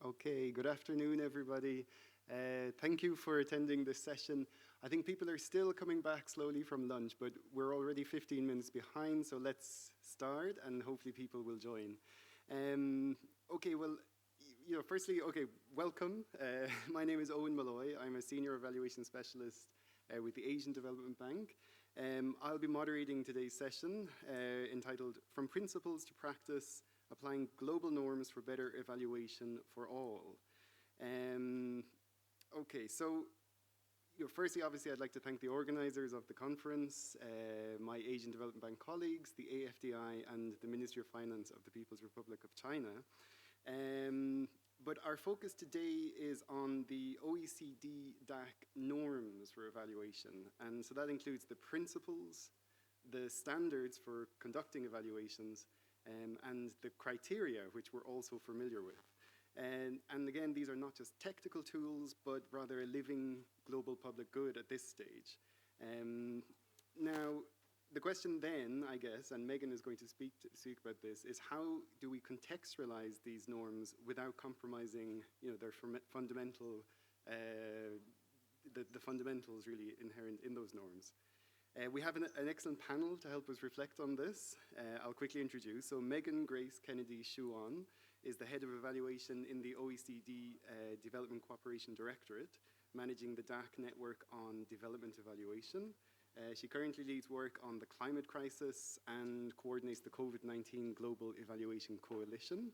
Okay, good afternoon, everybody. Thank you for attending this session. I think people are still coming back slowly from lunch, but we're already 15 minutes behind, so let's start and hopefully people will join. Okay, well, firstly, welcome. My name is Eoghan Molloy. I'm a Senior Evaluation Specialist with the Asian Development Bank. I'll be moderating today's session entitled From Principles to Practice, Applying Global Norms for Better Evaluation for All. Okay, so firstly, obviously, I'd like to thank the organizers of the conference, my Asian Development Bank colleagues, the AFDI, and the Ministry of Finance of the People's Republic of China. But our focus today is on the OECD DAC norms for evaluation. And so that includes the principles, the standards for conducting evaluations, and the criteria, which we're also familiar with. And again, these are not just technical tools, but rather a living global public good at this stage. Now, the question then, I guess, and Megan is going to speak about this, is how do we contextualize these norms without compromising, their fundamental, the fundamentals really inherent in those norms? We have an excellent panel to help us reflect on this. I'll quickly introduce. So Megan Grace Kennedy-Chouane is the head of evaluation in the OECD Development Cooperation Directorate, managing the DAC network on development evaluation. She currently leads work on the climate crisis and coordinates the COVID-19 Global Evaluation Coalition.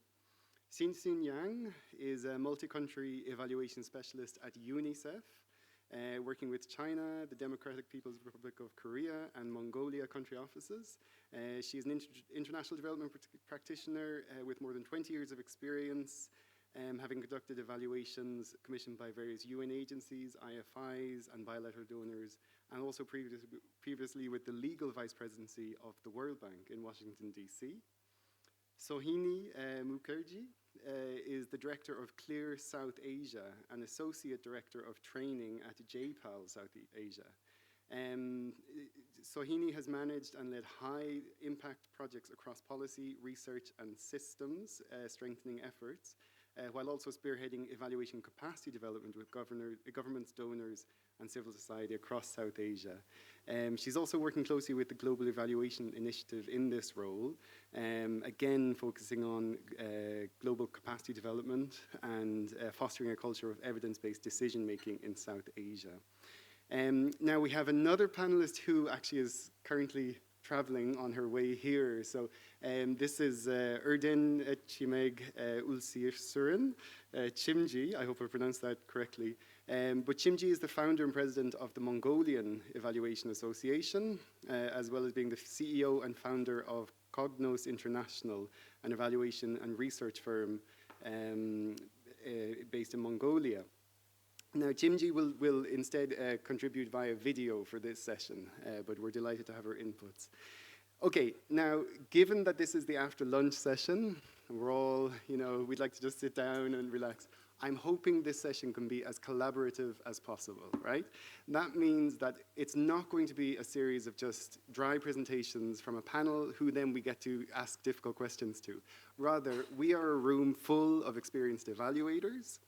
Xin Yang is a multi-country evaluation specialist at UNICEF, working with China, the Democratic People's Republic of Korea, and Mongolia country offices. She is an international development practitioner with more than 20 years of experience, having conducted evaluations commissioned by various UN agencies, IFIs, and bilateral donors, and also previously with the legal vice presidency of the World Bank in Washington, D.C. Sohini Mookherjee is the director of CLEAR South Asia and associate director of training at JPAL South Asia. Sohini has managed and led high impact projects across policy, research, and systems strengthening efforts, while also spearheading evaluation capacity development with governments, donors, and civil society across South Asia. She's also working closely with the Global Evaluation Initiative in this role, again focusing on global capacity development and fostering a culture of evidence-based decision-making in South Asia. Now we have another panelist who actually is currently traveling on her way here. So this is Erdenechimeg Ulziisuren, Chimgee, I hope I pronounced that correctly. But Chimgee is the founder and president of the Mongolian Evaluation Association, as well as being the CEO and founder of Cognos International, an evaluation and research firm based in Mongolia. Now, Chimgee will instead contribute via video for this session, but we're delighted to have her inputs. Okay, now, given that this is the after lunch session, we're all, we'd like to just sit down and relax. I'm hoping this session can be as collaborative as possible, right? That means that it's not going to be a series of just dry presentations from a panel who then we get to ask difficult questions to. Rather, we are a room full of experienced evaluators.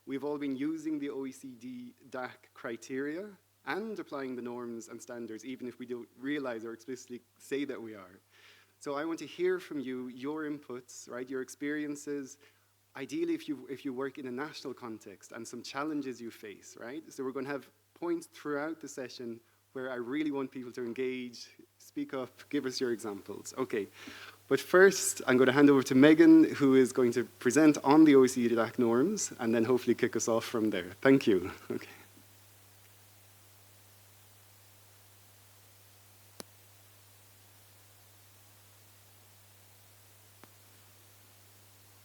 We've all been using the OECD DAC criteria and applying the norms and standards, even if we don't realize or explicitly say that we are. So I want to hear from you, your inputs, right, your experiences, ideally if you work in a national context and some challenges you face, right? So we're going to have points throughout the session where I really want people to engage, speak up, give us your examples. Okay. But first, I'm going to hand over to Megan, who is going to present on the OECD DAC norms, and then hopefully kick us off from there. Thank you. Okay.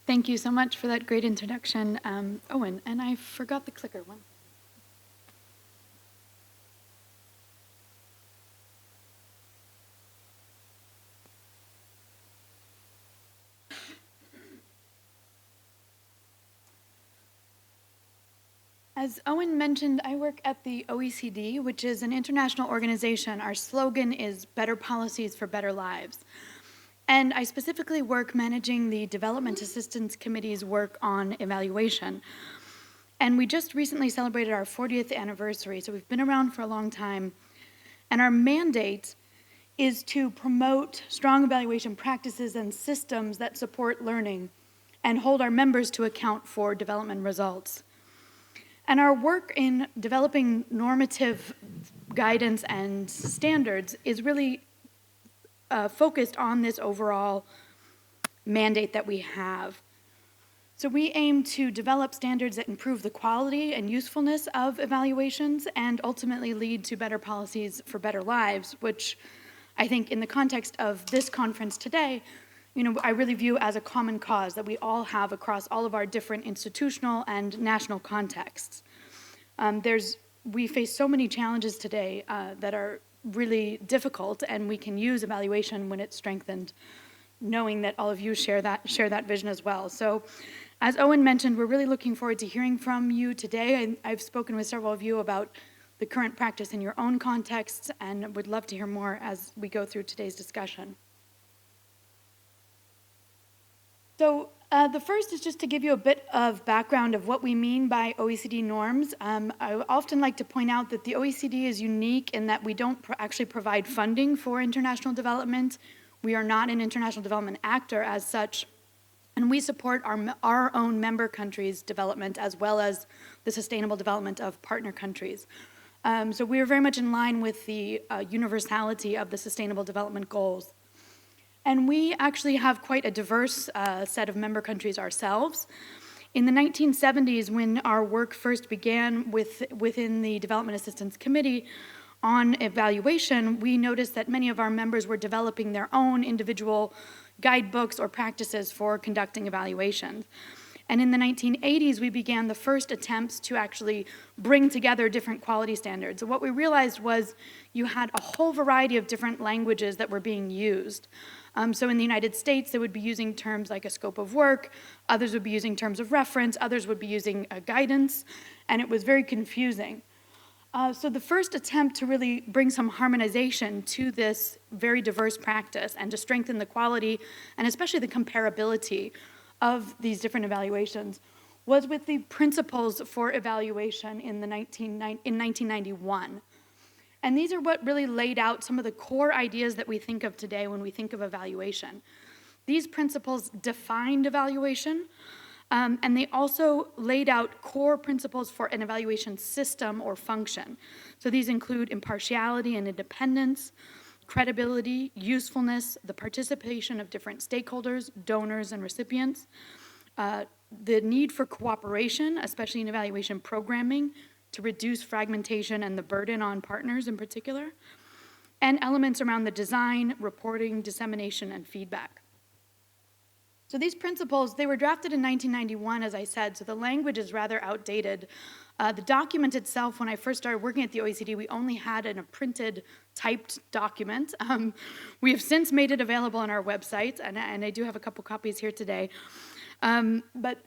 Thank you so much for that great introduction, Owen. And I forgot the clicker one. As Owen mentioned, I work at the OECD, which is an international organization. Our slogan is Better Policies for Better Lives. And I specifically work managing the Development Assistance Committee's work on evaluation. And we just recently celebrated our 40th anniversary, so we've been around for a long time. And our mandate is to promote strong evaluation practices and systems that support learning and hold our members to account for development results. And our work in developing normative guidance and standards is really focused on this overall mandate that we have. So we aim to develop standards that improve the quality and usefulness of evaluations and ultimately lead to better policies for better lives, which I think in the context of this conference today, I really view as a common cause that we all have across all of our different institutional and national contexts. We face so many challenges today that are really difficult, and we can use evaluation when it's strengthened, knowing that all of you share that vision as well. So, as Owen mentioned, we're really looking forward to hearing from you today. I've spoken with several of you about the current practice in your own contexts, and would love to hear more as we go through today's discussion. So the first is just to give you a bit of background of what we mean by OECD norms. I often like to point out that the OECD is unique in that we don't actually provide funding for international development. We are not an international development actor as such, and we support our own member countries' development as well as the sustainable development of partner countries. So we are very much in line with the universality of the Sustainable Development Goals. And we actually have quite a diverse set of member countries ourselves. In the 1970s, when our work first began within the Development Assistance Committee on evaluation, we noticed that many of our members were developing their own individual guidebooks or practices for conducting evaluations. And in the 1980s, we began the first attempts to actually bring together different quality standards. So what we realized was you had a whole variety of different languages that were being used. So in the United States, they would be using terms like a scope of work, others would be using terms of reference, others would be using guidance, and it was very confusing. So the first attempt to really bring some harmonization to this very diverse practice and to strengthen the quality and especially the comparability of these different evaluations was with the Principles for Evaluation in 1991. And these are what really laid out some of the core ideas that we think of today when we think of evaluation. These principles defined evaluation, and they also laid out core principles for an evaluation system or function. So these include impartiality and independence, credibility, usefulness, the participation of different stakeholders, donors, and recipients, the need for cooperation, especially in evaluation programming, to reduce fragmentation and the burden on partners in particular, and elements around the design, reporting, dissemination, and feedback. So these principles, they were drafted in 1991, as I said, so the language is rather outdated. The document itself, when I first started working at the OECD, we only had a printed, typed document. We have since made it available on our website, and I do have a couple copies here today. But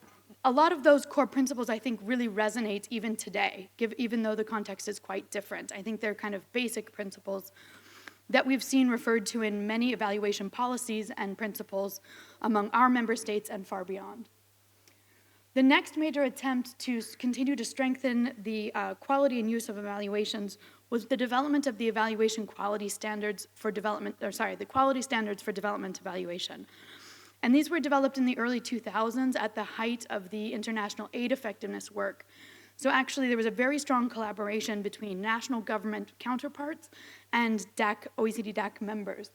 a lot of those core principles, I think, really resonate even today, even though the context is quite different. I think they're kind of basic principles that we've seen referred to in many evaluation policies and principles among our member states and far beyond. The next major attempt to continue to strengthen the quality and use of evaluations was the development of the evaluation quality standards for development, the quality standards for development evaluation. And these were developed in the early 2000s at the height of the international aid effectiveness work. So actually there was a very strong collaboration between national government counterparts and OECD DAC members.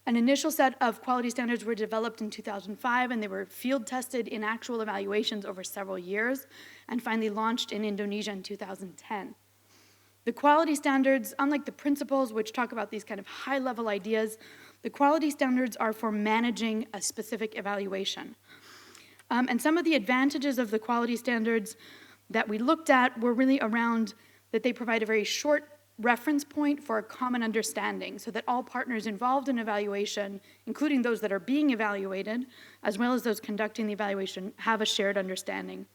An initial set of quality standards were developed in 2005, and they were field tested in actual evaluations over several years, and finally launched in Indonesia in 2010. The quality standards, unlike the principles, which talk about these kind of high-level ideas, the quality standards are for managing a specific evaluation. And some of the advantages of the quality standards that we looked at were really around that they provide a very short reference point for a common understanding so that all partners involved in evaluation, including those that are being evaluated, as well as those conducting the evaluation, have a shared understanding.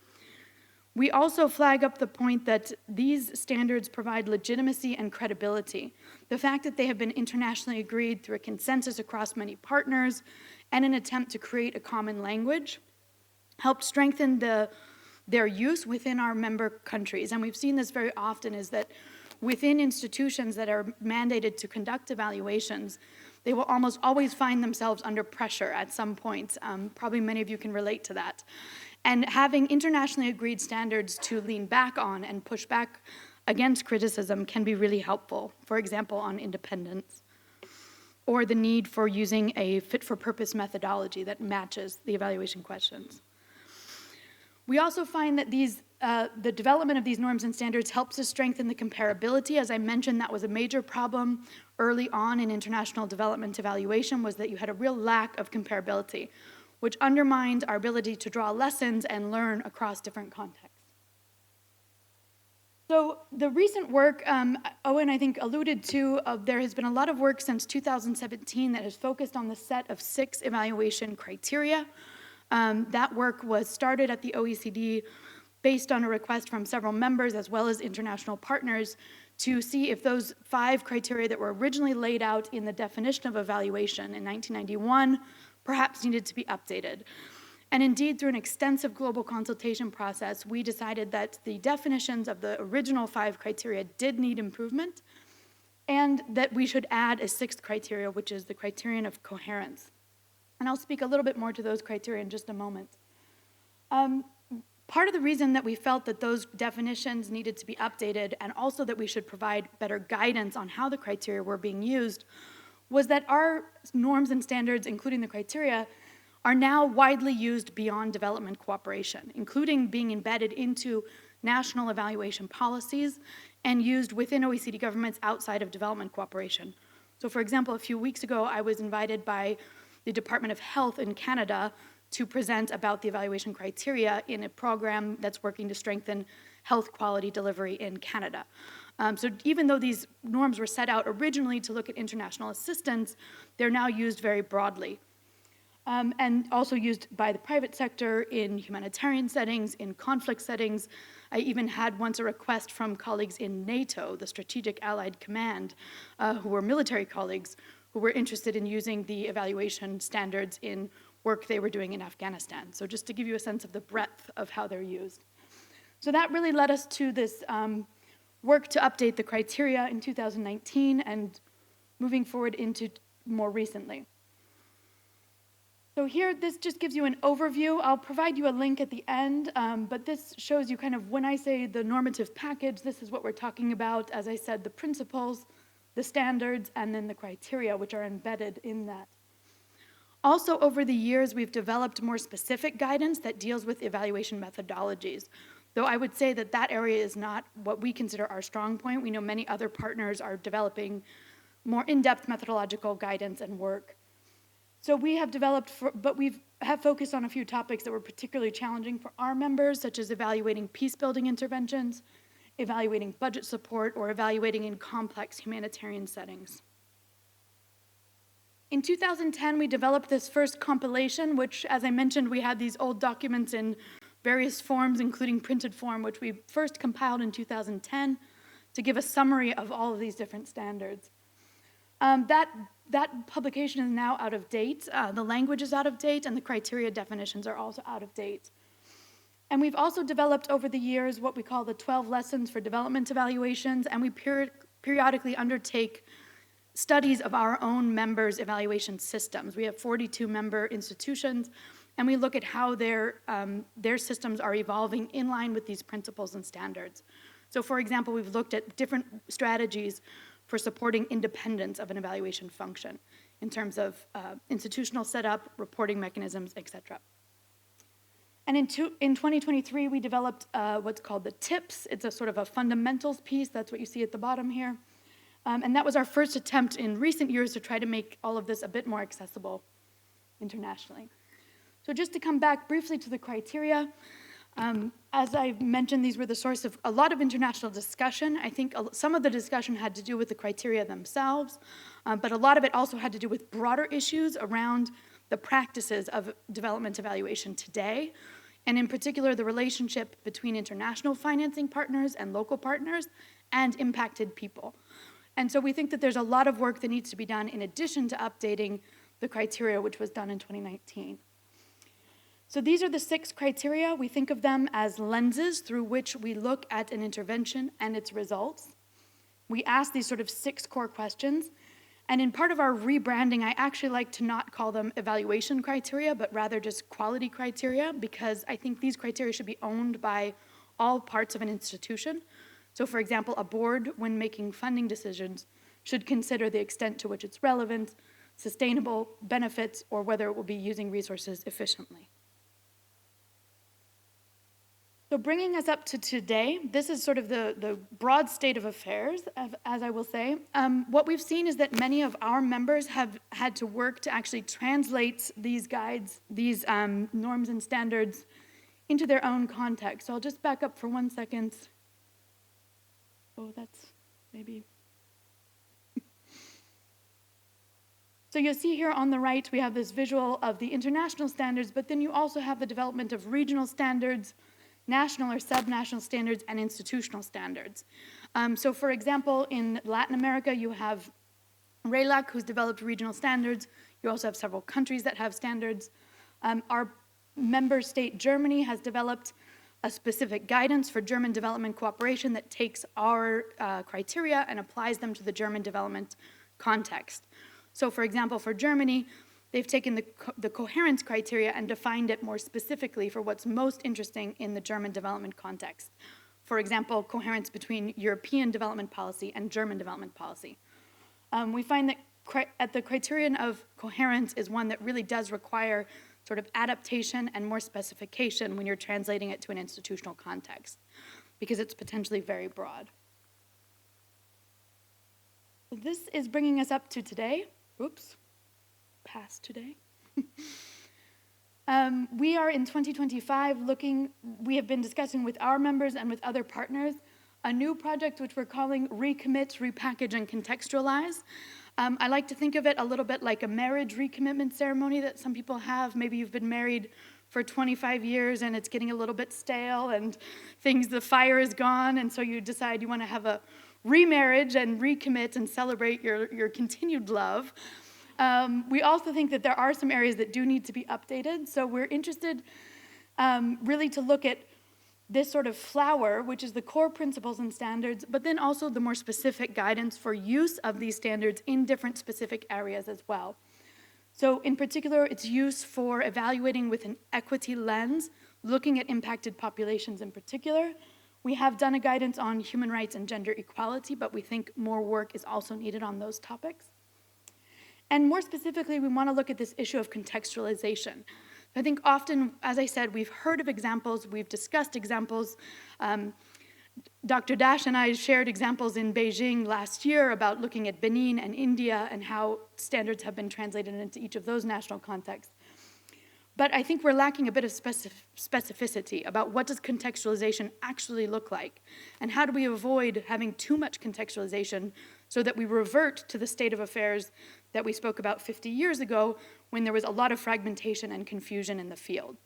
We also flag up the point that these standards provide legitimacy and credibility. The fact that they have been internationally agreed through a consensus across many partners and an attempt to create a common language helped strengthen their use within our member countries. And we've seen this very often, is that within institutions that are mandated to conduct evaluations, they will almost always find themselves under pressure at some point. Probably many of you can relate to that. And having internationally agreed standards to lean back on and push back against criticism can be really helpful. For example, on independence, or the need for using a fit-for-purpose methodology that matches the evaluation questions. We also find that the development of these norms and standards helps to strengthen the comparability. As I mentioned, that was a major problem early on in international development evaluation, was that you had a real lack of comparability, which undermined our ability to draw lessons and learn across different contexts. So the recent work, Owen, I think, alluded to, there has been a lot of work since 2017 that has focused on the set of 6 evaluation criteria. That work was started at the OECD based on a request from several members as well as international partners to see if those 5 criteria that were originally laid out in the definition of evaluation in 1991 perhaps needed to be updated. And indeed, through an extensive global consultation process, we decided that the definitions of the original 5 criteria did need improvement, and that we should add a 6th criteria, which is the criterion of coherence. And I'll speak a little bit more to those criteria in just a moment. Part of the reason that we felt that those definitions needed to be updated, and also that we should provide better guidance on how the criteria were being used, was that our norms and standards, including the criteria, are now widely used beyond development cooperation, including being embedded into national evaluation policies and used within OECD governments outside of development cooperation. So for example, a few weeks ago, I was invited by the Department of Health in Canada to present about the evaluation criteria in a program that's working to strengthen health quality delivery in Canada. So even though these norms were set out originally to look at international assistance, they're now used very broadly. And also used by the private sector in humanitarian settings, in conflict settings. I even had once a request from colleagues in NATO, the Strategic Allied Command, who were military colleagues, who were interested in using the evaluation standards in work they were doing in Afghanistan. So just to give you a sense of the breadth of how they're used. So that really led us to this work to update the criteria in 2019 and moving forward into more recently. So here, this just gives you an overview. I'll provide you a link at the end, but this shows you kind of, when I say the normative package, this is what we're talking about. As I said, the principles, the standards, and then the criteria, which are embedded in that. Also, over the years, we've developed more specific guidance that deals with evaluation methodologies. Though I would say that that area is not what we consider our strong point. We know many other partners are developing more in-depth methodological guidance and work. So we have developed, but we have focused on a few topics that were particularly challenging for our members, such as evaluating peace-building interventions, evaluating budget support, or evaluating in complex humanitarian settings. In 2010, we developed this first compilation, which, as I mentioned, we had these old documents in various forms, including printed form, which we first compiled in 2010 to give a summary of all of these different standards. That publication is now out of date. The language is out of date, and the criteria definitions are also out of date. And we've also developed over the years what we call the 12 lessons for development evaluations, and we periodically undertake studies of our own members' evaluation systems. We have 42 member institutions, and we look at how their systems are evolving in line with these principles and standards. So for example, we've looked at different strategies for supporting independence of an evaluation function in terms of institutional setup, reporting mechanisms, et cetera. And in 2023, we developed what's called the TIPS. It's a sort of a fundamentals piece. That's what you see at the bottom here. And that was our first attempt in recent years to try to make all of this a bit more accessible internationally. So just to come back briefly to the criteria, as I mentioned, these were the source of a lot of international discussion. I think some of the discussion had to do with the criteria themselves, but a lot of it also had to do with broader issues around the practices of development evaluation today, and in particular, the relationship between international financing partners and local partners and impacted people. And so we think that there's a lot of work that needs to be done in addition to updating the criteria, which was done in 2019. So these are the 6 criteria. We think of them as lenses through which we look at an intervention and its results. We ask these sort of 6 core questions. And in part of our rebranding, I actually like to not call them evaluation criteria, but rather just quality criteria, because I think these criteria should be owned by all parts of an institution. So for example, a board, when making funding decisions, should consider the extent to which it's relevant, sustainable, benefits, or whether it will be using resources efficiently. So bringing us up to today, this is sort of the broad state of affairs, as I will say. What we've seen is that many of our members have had to work to actually translate these guides, these norms and standards into their own context. So I'll just back up for 1 second. Oh, that's maybe... So you'll see here on the right, we have this visual of the international standards, but then you also have the development of regional standards, national or subnational standards, and institutional standards. So for example, in Latin America, you have RELAC, who's developed regional standards. You also have several countries that have standards. Our member state, Germany, has developed a specific guidance for German development cooperation that takes our criteria and applies them to the German development context. So for example, for Germany, they've taken the coherence criteria and defined it more specifically for what's most interesting in the German development context. For example, coherence between European development policy and German development policy. We find that the criterion of coherence is one that really does require sort of adaptation and more specification when you're translating it to an institutional context, because it's potentially very broad. So this is bringing us up to today. Oops. Past today. We are in 2025 we have been discussing with our members and with other partners a new project which we're calling Recommit, Repackage, and Contextualize. I like to think of it a little bit like a marriage recommitment ceremony that some people have. Maybe you've been married for 25 years and it's getting a little bit stale and the fire is gone, and so you decide you want to have a remarriage and recommit and celebrate your continued love. We also think that there are some areas that do need to be updated, so we're interested really to look at this sort of flower, which is the core principles and standards, but then also the more specific guidance for use of these standards in different specific areas as well. So in particular, its use for evaluating with an equity lens, looking at impacted populations in particular. We have done a guidance on human rights and gender equality, but we think more work is also needed on those topics. And more specifically, we want to look at this issue of contextualization. I think often, as I said, we've heard of examples, we've discussed examples. Dr. Dash and I shared examples in Beijing last year about looking at Benin and India and how standards have been translated into each of those national contexts. But I think we're lacking a bit of specificity about what does contextualization actually look like, and how do we avoid having too much contextualization so that we revert to the state of affairs that we spoke about 50 years ago when there was a lot of fragmentation and confusion in the field.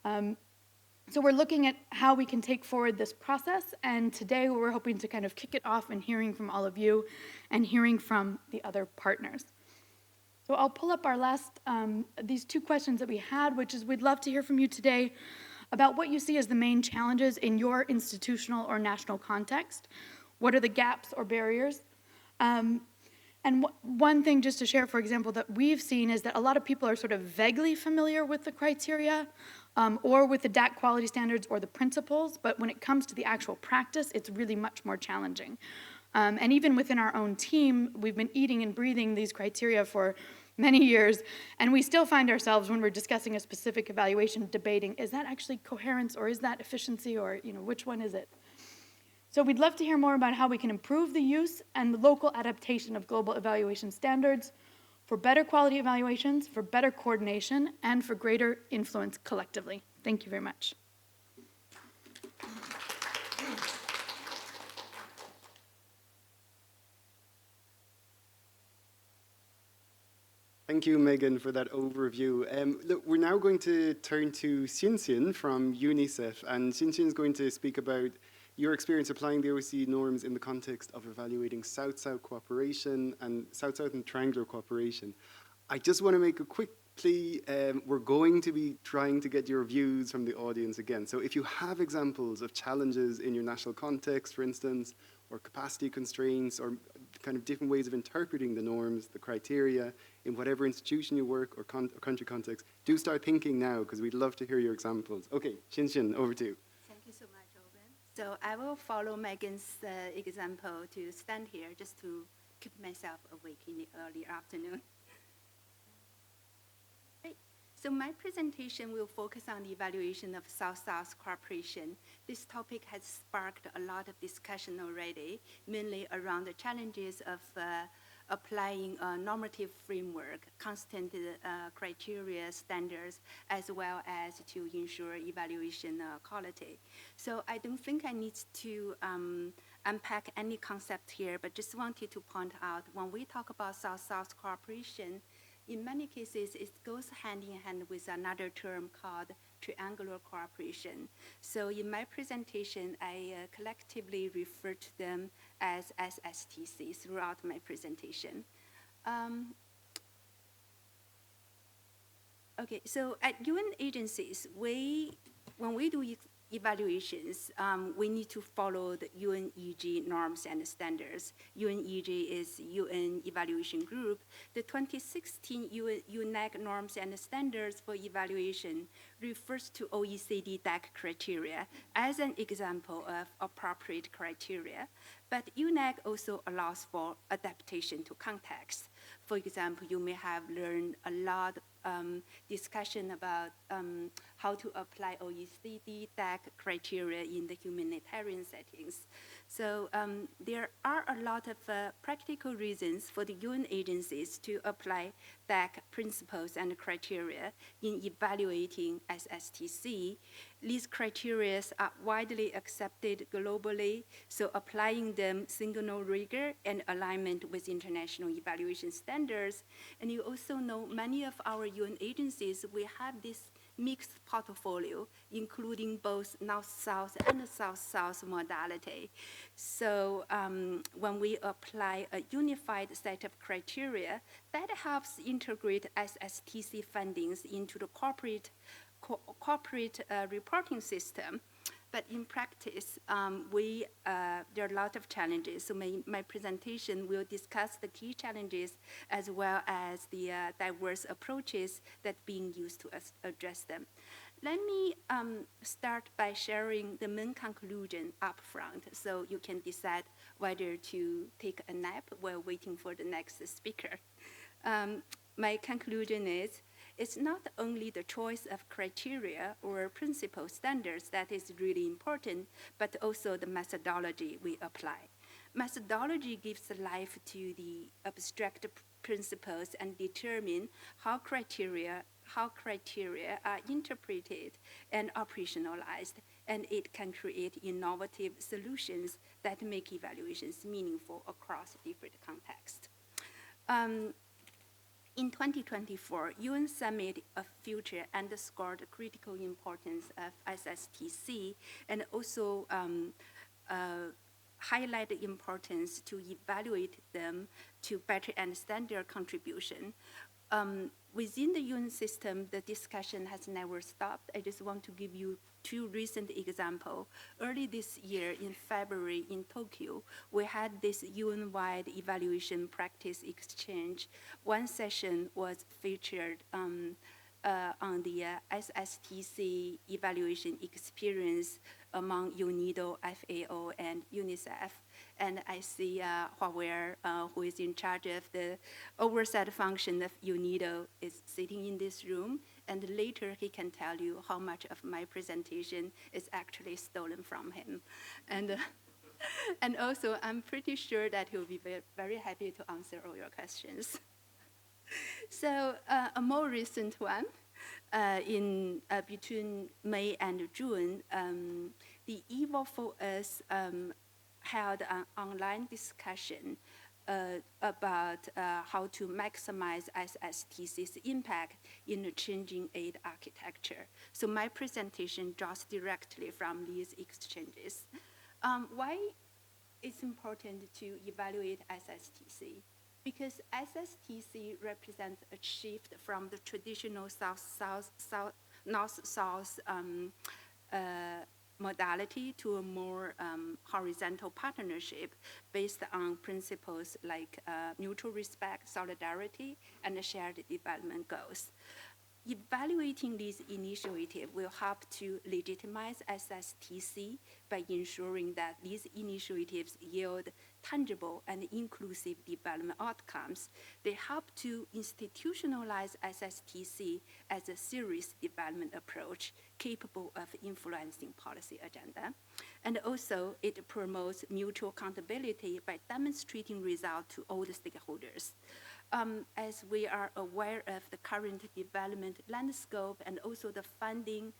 So we're looking at how we can take forward this process, and today we're hoping to kind of kick it off and hearing from all of you and hearing from the other partners. So I'll pull up our last, these 2 questions that we had, which is we'd love to hear from you today about what you see as the main challenges in your institutional or national context. What are the gaps or barriers? And one thing just to share, for example, that we've seen is that a lot of people are sort of vaguely familiar with the criteria or with the DAC quality standards or the principles, but when it comes to the actual practice, it's really much more challenging. And even within our own team, we've been eating and breathing these criteria for many years, and we still find ourselves, when we're discussing a specific evaluation, debating, is that actually coherence, or is that efficiency, or which one is it? So we'd love to hear more about how we can improve the use and the local adaptation of global evaluation standards for better quality evaluations, for better coordination, and for greater influence collectively. Thank you very much. Thank you, Megan, for that overview. Look, we're now going to turn to Xinxin from UNICEF, and Xinxin is going to speak about your experience applying the OECD norms in the context of evaluating South-South cooperation and South-South and triangular cooperation. I just want to make a quick plea. We're going to be trying to get your views from the audience again. So if you have examples of challenges in your national context, for instance, or capacity constraints, or kind of different ways of interpreting the norms, the criteria, in whatever institution you work or country context, do start thinking now, because we'd love to hear your examples. Okay, Xinxin, over to you. Thank you so much, Eoghan. So I will follow Megan's example to stand here just to keep myself awake in the early afternoon. Great. So my presentation will focus on the evaluation of South-South cooperation. This topic has sparked a lot of discussion already, mainly around the challenges of applying a normative framework, constant criteria, standards, as well as to ensure evaluation quality. So I don't think I need to unpack any concept here, but just wanted to point out when we talk about South-South cooperation, in many cases, it goes hand in hand with another term called triangular cooperation. So in my presentation, I collectively refer to them as SSTC throughout my presentation. Okay, so at UN agencies, when we do evaluations, we need to follow the UNEG norms and standards. UNEG is UN Evaluation Group. The 2016 UNEG norms and standards for evaluation refers to OECD DAC criteria as an example of appropriate criteria. But UNEG also allows for adaptation to context. For example, you may have learned a lot discussion about how to apply OECD DAC criteria in the humanitarian settings. So there are a lot of practical reasons for the UN agencies to apply DAC principles and criteria in evaluating SSTC. These criteria are widely accepted globally, so applying them signal rigor and alignment with international evaluation standards. And you also know many of our UN agencies, we have this mixed portfolio, including both North-South and South-South modality. So when we apply a unified set of criteria, that helps integrate SSTC fundings into the corporate reporting system. But in practice, there are a lot of challenges. So my presentation will discuss the key challenges as well as the diverse approaches that are being used to address them. Let me start by sharing the main conclusion up front so you can decide whether to take a nap while waiting for the next speaker. My conclusion is, it's not only the choice of criteria or principle standards that is really important, but also the methodology we apply. Methodology gives life to the abstract principles and determine how criteria are interpreted and operationalized, and it can create innovative solutions that make evaluations meaningful across different contexts. In 2024, UN Summit of Future underscored the critical importance of SSTC and also highlight the importance to evaluate them to better understand their contribution. Within the UN system, the discussion has never stopped. I just want to give you two recent examples. Early this year, in February, in Tokyo, we had this UN-wide evaluation practice exchange. One session was featured on the SSTC evaluation experience among UNIDO, FAO, and UNICEF. And I see Hua, who is in charge of the oversight function of UNIDO, is sitting in this room. And later he can tell you how much of my presentation is actually stolen from him. And, and also, I'm pretty sure that he'll be very happy to answer all your questions. So a more recent one, between May and June, the EVO4Us held an online discussion about how to maximize SSTC's impact in the changing aid architecture. So my presentation draws directly from these exchanges. Why it's important to evaluate SSTC? Because SSTC represents a shift from the traditional north-south modality to a more horizontal partnership based on principles like mutual respect, solidarity, and shared development goals. Evaluating these initiatives will help to legitimize SSTC by ensuring that these initiatives yield tangible and inclusive development outcomes. They help to institutionalize SSTC as a serious development approach capable of influencing policy agenda. And also, it promotes mutual accountability by demonstrating results to all the stakeholders. As we are aware of the current development landscape and also the funding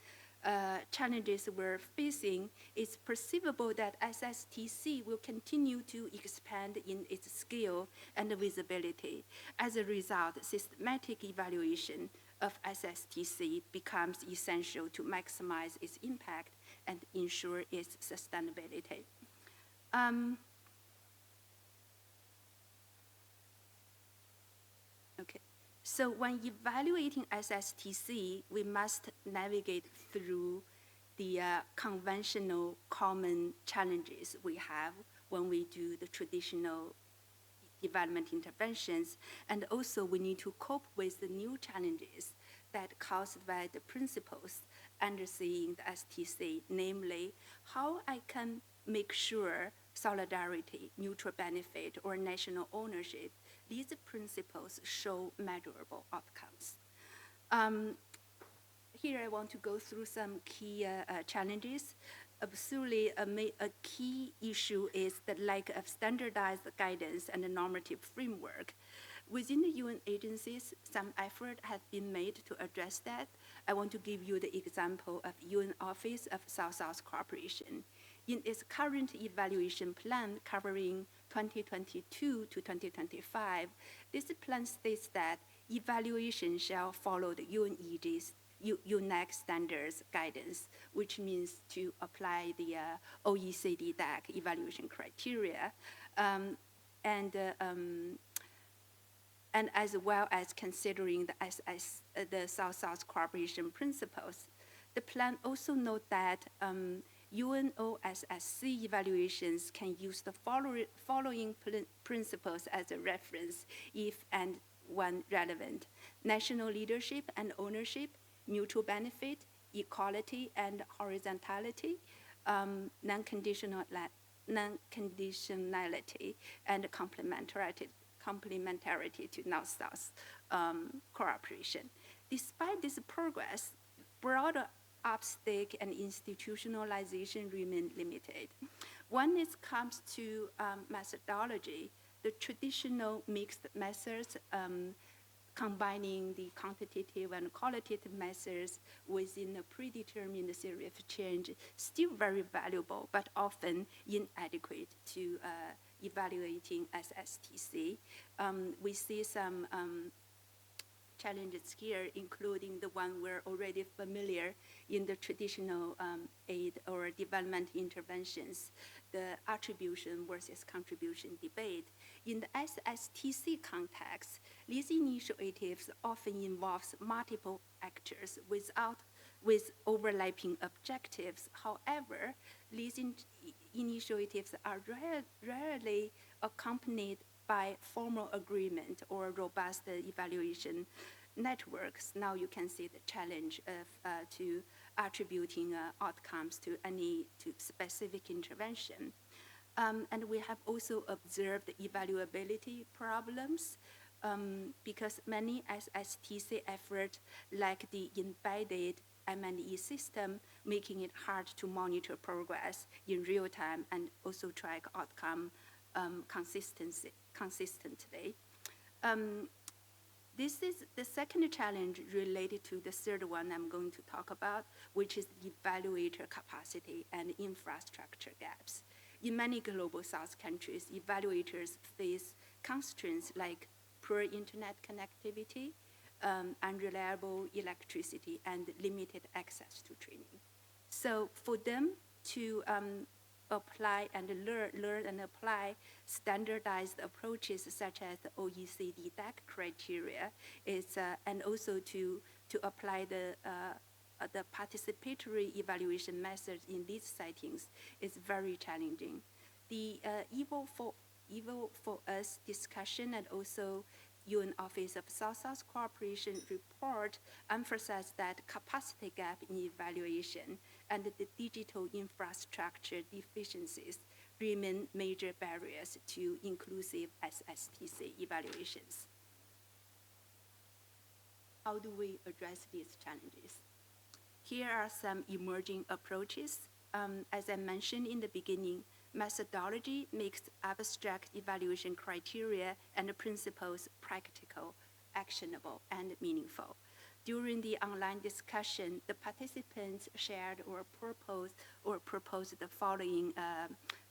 challenges we're facing, it's perceivable that SSTC will continue to expand in its scale and visibility. As a result, systematic evaluation of SSTC becomes essential to maximize its impact and ensure its sustainability. Okay, so when evaluating SSTC, we must navigate through the conventional common challenges we have when we do the traditional development interventions, and also we need to cope with the new challenges that caused by the principles underlying the STC, namely how I can make sure solidarity, mutual benefit, or national ownership, these principles show measurable outcomes. Here I want to go through some key challenges. Absolutely, a key issue is the lack of standardized guidance and a normative framework. Within the UN agencies, some effort has been made to address that. I want to give you the example of UN Office of South-South Cooperation. In its current evaluation plan covering 2022 to 2025, this plan states that evaluation shall follow the UNEG's UNEC standards guidance, which means to apply the OECD DAC evaluation criteria, and as well as considering the South-South cooperation principles. The plan also notes that UNOSSC evaluations can use the following principles as a reference if and when relevant: national leadership and ownership, mutual benefit, equality and horizontality, non-conditionality, and complementarity to North-South cooperation. Despite this progress, broader uptake and institutionalization remain limited. When it comes to methodology, the traditional mixed methods combining the quantitative and qualitative methods within a predetermined theory of change still very valuable, but often inadequate to evaluating SSTC. We see some challenges here, including the one we're already familiar in the traditional aid or development interventions, the attribution versus contribution debate. In the SSTC context, these initiatives often involve multiple actors with overlapping objectives. However, these initiatives are rarely accompanied by formal agreement or robust evaluation networks. Now you can see the challenge of to attributing outcomes to specific intervention. And we have also observed evaluability problems because many SSTC efforts lack the embedded M&E system, making it hard to monitor progress in real time and also track outcome consistently. This is the second challenge related to the third one I'm going to talk about, which is evaluator capacity and infrastructure gaps. In many global South countries, evaluators face constraints like poor internet connectivity, unreliable electricity, and limited access to training. So for them to apply and learn and apply standardized approaches such as the OECD DAC criteria, and also to apply the participatory evaluation methods in these settings is very challenging. The Evo for Us discussion and also UN Office of South-South Cooperation report emphasized that capacity gap in evaluation and the digital infrastructure deficiencies remain major barriers to inclusive SSTC evaluations. How do we address these challenges? Here are some emerging approaches. As I mentioned in the beginning, methodology makes abstract evaluation criteria and principles practical, actionable, and meaningful. During the online discussion, the participants shared or proposed the following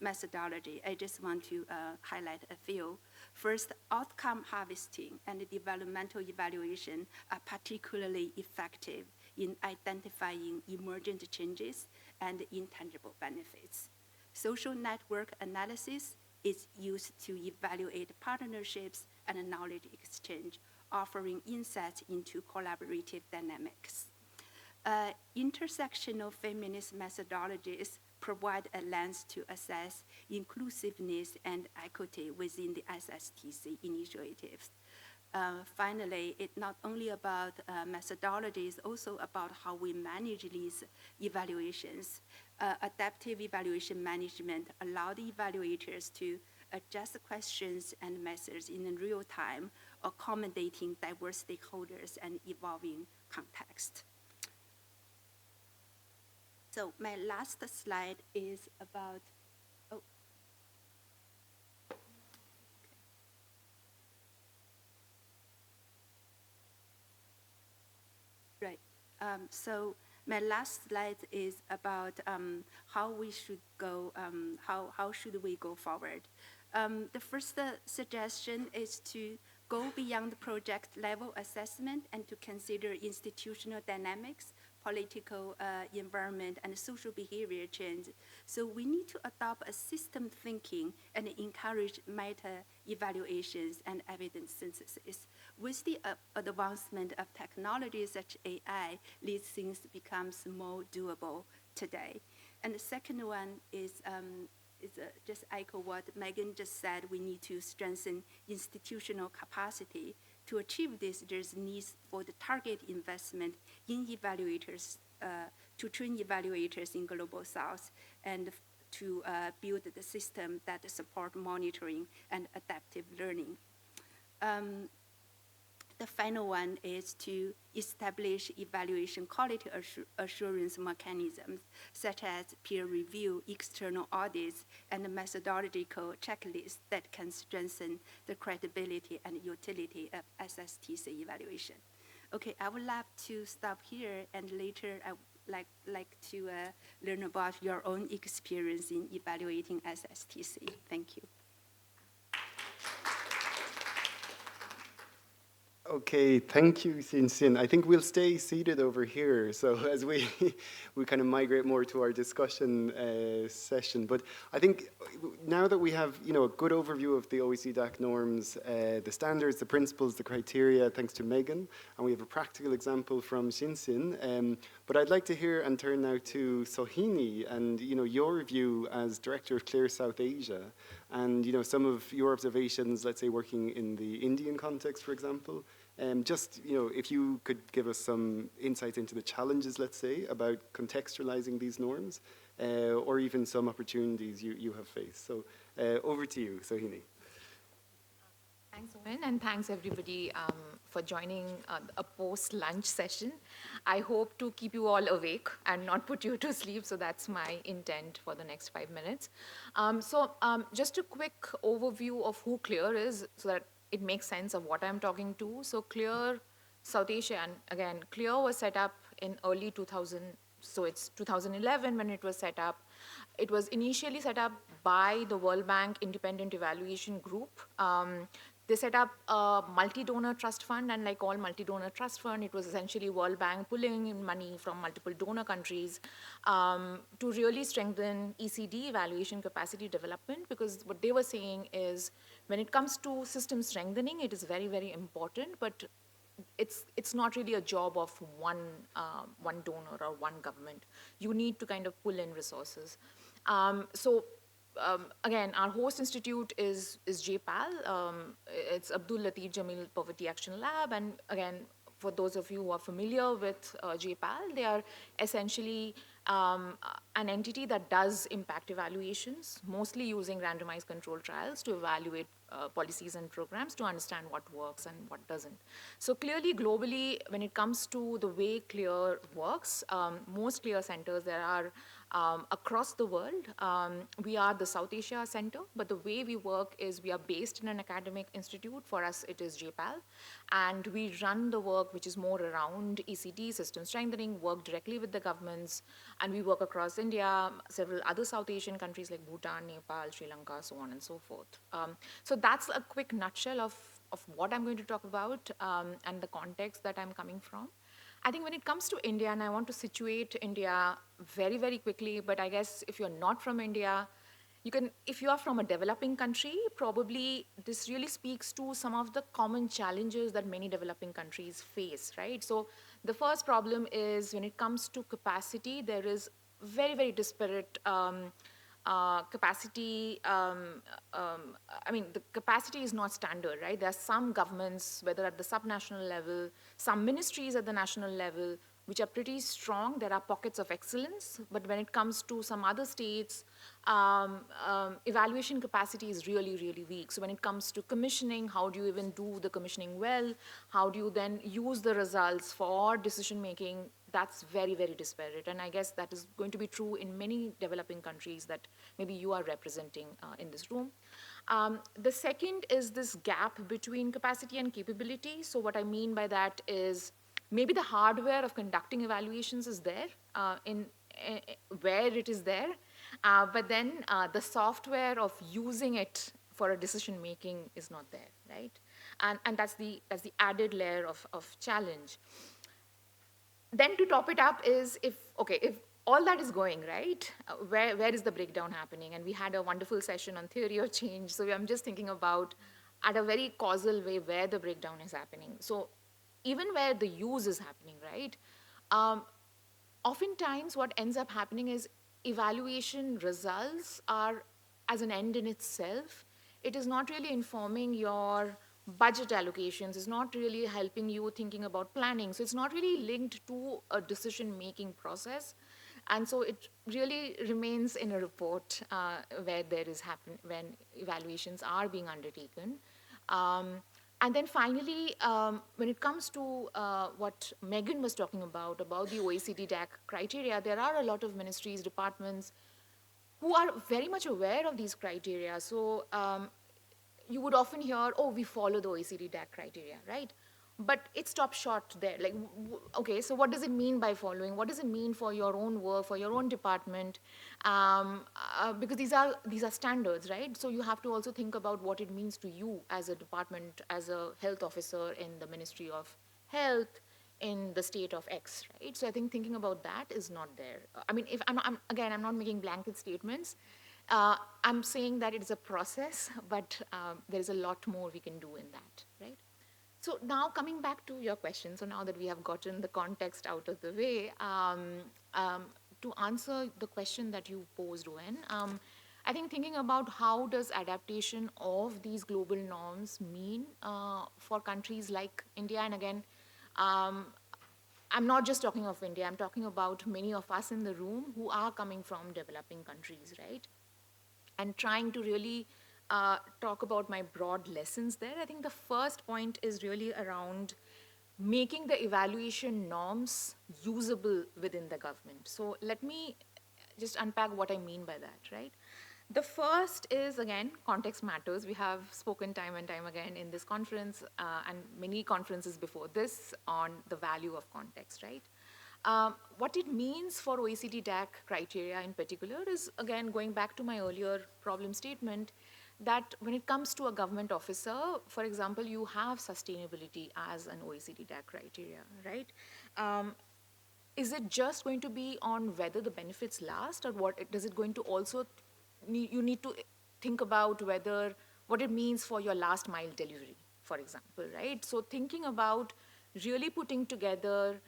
methodology. I just want to highlight a few. First, outcome harvesting and developmental evaluation are particularly effective in identifying emergent changes and intangible benefits. Social network analysis is used to evaluate partnerships and knowledge exchange, offering insights into collaborative dynamics. Intersectional feminist methodologies provide a lens to assess inclusiveness and equity within the SSTC initiatives. Finally, it's not only about methodology, it's also about how we manage these evaluations. Adaptive evaluation management allows the evaluators to adjust questions and methods in real time, accommodating diverse stakeholders and evolving context. So my last slide is about, Right. So my last slide is about how we should go, how should we go forward. The first suggestion is to go beyond project level assessment and to consider institutional dynamics, political environment, and social behavior change. So we need to adopt a system thinking and encourage meta-evaluations and evidence synthesis. With the advancement of technologies such as AI, these things becomes more doable today. And the second one is just echo what Megan just said. We need to strengthen institutional capacity. To achieve this, there's needs for the target investment in evaluators, to train evaluators in Global South, and to build the system that support monitoring and adaptive learning. The final one is to establish evaluation quality assurance mechanisms, such as peer review, external audits, and methodological checklists that can strengthen the credibility and utility of SSTC evaluation. Okay, I would love to stop here, and later I would like to learn about your own experience in evaluating SSTC. Thank you. Okay, thank you, Xin. I think we'll stay seated over here. So as we kind of migrate more to our discussion session. But I think now that we have a good overview of the OECD DAC norms, the standards, the principles, the criteria, thanks to Megan, and we have a practical example from Xin. But I'd like to hear and turn now to Sohini and your view as Director of Clear South Asia, and some of your observations, let's say working in the Indian context, for example. Just, if you could give us some insights into the challenges, let's say, about contextualizing these norms, or even some opportunities you have faced. So over to you, Sohini. Thanks, Owen, and thanks everybody for joining a post-lunch session. I hope to keep you all awake and not put you to sleep, so that's my intent for the next 5 minutes. Just a quick overview of who CLEAR is, so that it makes sense of what I'm talking to. So CLEAR South Asia, and again, CLEAR was set up in early 2000, So it's 2011 when it was set up. It was initially set up by the World Bank Independent Evaluation Group. They set up a multi-donor trust fund, and like all multi-donor trust fund, it was essentially World Bank pulling in money from multiple donor countries to really strengthen ECD, evaluation capacity development, because what they were saying is when it comes to system strengthening, it is very, very important, but it's not really a job of one donor or one government. You need to kind of pull in resources. Again, our host institute is JPAL. It's Abdul Latif Jamil Poverty Action Lab. And again, for those of you who are familiar with JPAL, they are essentially an entity that does impact evaluations, mostly using randomized control trials to evaluate policies and programs to understand what works and what doesn't. So clearly, globally, when it comes to the way CLEAR works, most CLEAR centers there are across the world. We are the South Asia Center, but the way we work is we are based in an academic institute. For us, it is JPAL. And we run the work which is more around ECD, system strengthening, work directly with the governments. And we work across India, several other South Asian countries like Bhutan, Nepal, Sri Lanka, so on and so forth. So that's a quick nutshell of what I'm going to talk about and the context that I'm coming from. I think when it comes to India, and I want to situate India very, very quickly, but I guess if you're not from India, if you are from a developing country, probably this really speaks to some of the common challenges that many developing countries face, right? So the first problem is when it comes to capacity, there is very, very disparate capacity. I mean, the capacity is not standard, right? There are some governments, whether at the subnational level, some ministries at the national level, which are pretty strong. There are pockets of excellence, but when it comes to some other states, evaluation capacity is really, really weak. So when it comes to commissioning, how do you even do the commissioning well? How do you then use the results for decision making? That's very, very disparate. And I guess that is going to be true in many developing countries that maybe you are representing in this room. The second is this gap between capacity and capability. So what I mean by that is maybe the hardware of conducting evaluations is there where it is there, but then the software of using it for a decision making is not there, right? And that's the added layer of challenge. Then to top it up is if all that is going right, where is the breakdown happening? And we had a wonderful session on theory of change. So I'm just thinking about at a very causal way where the breakdown is happening. So even where the use is happening, right? Oftentimes what ends up happening is evaluation results are as an end in itself. It is not really informing your budget allocations, it's not really helping you thinking about planning. So it's not really linked to a decision-making process. And so it really remains in a report where there is when evaluations are being undertaken. And then finally, when it comes to what Megan was talking about the OECD DAC criteria, there are a lot of ministries, departments who are very much aware of these criteria. So you would often hear, oh, we follow the OECD DAC criteria, right? But it stops short there. Like, okay, so what does it mean by following? What does it mean for your own work, for your own department? Because these are standards, right? So you have to also think about what it means to you as a department, as a health officer in the Ministry of Health, in the state of X, right? So I think thinking about that is not there. I mean, if I'm not making blanket statements. I'm saying that it is a process, but there is a lot more we can do in that, right? So now coming back to your question, so now that we have gotten the context out of the way, to answer the question that you posed, Eoghan, I think thinking about how does adaptation of these global norms mean for countries like India, and again, I'm not just talking of India, I'm talking about many of us in the room who are coming from developing countries, right? And trying to really talk about my broad lessons there. I think the first point is really around making the evaluation norms usable within the government. So let me just unpack what I mean by that, right? The first is, again, context matters. We have spoken time and time again in this conference and many conferences before this on the value of context, right? What it means for OECD DAC criteria in particular is, again, going back to my earlier problem statement, that when it comes to a government officer, for example, you have sustainability as an OECD DAC criteria, right? Is it just going to be on whether the benefits last, or what does it going to also you need to think about whether what it means for your last mile delivery, for example, right? So thinking about really putting together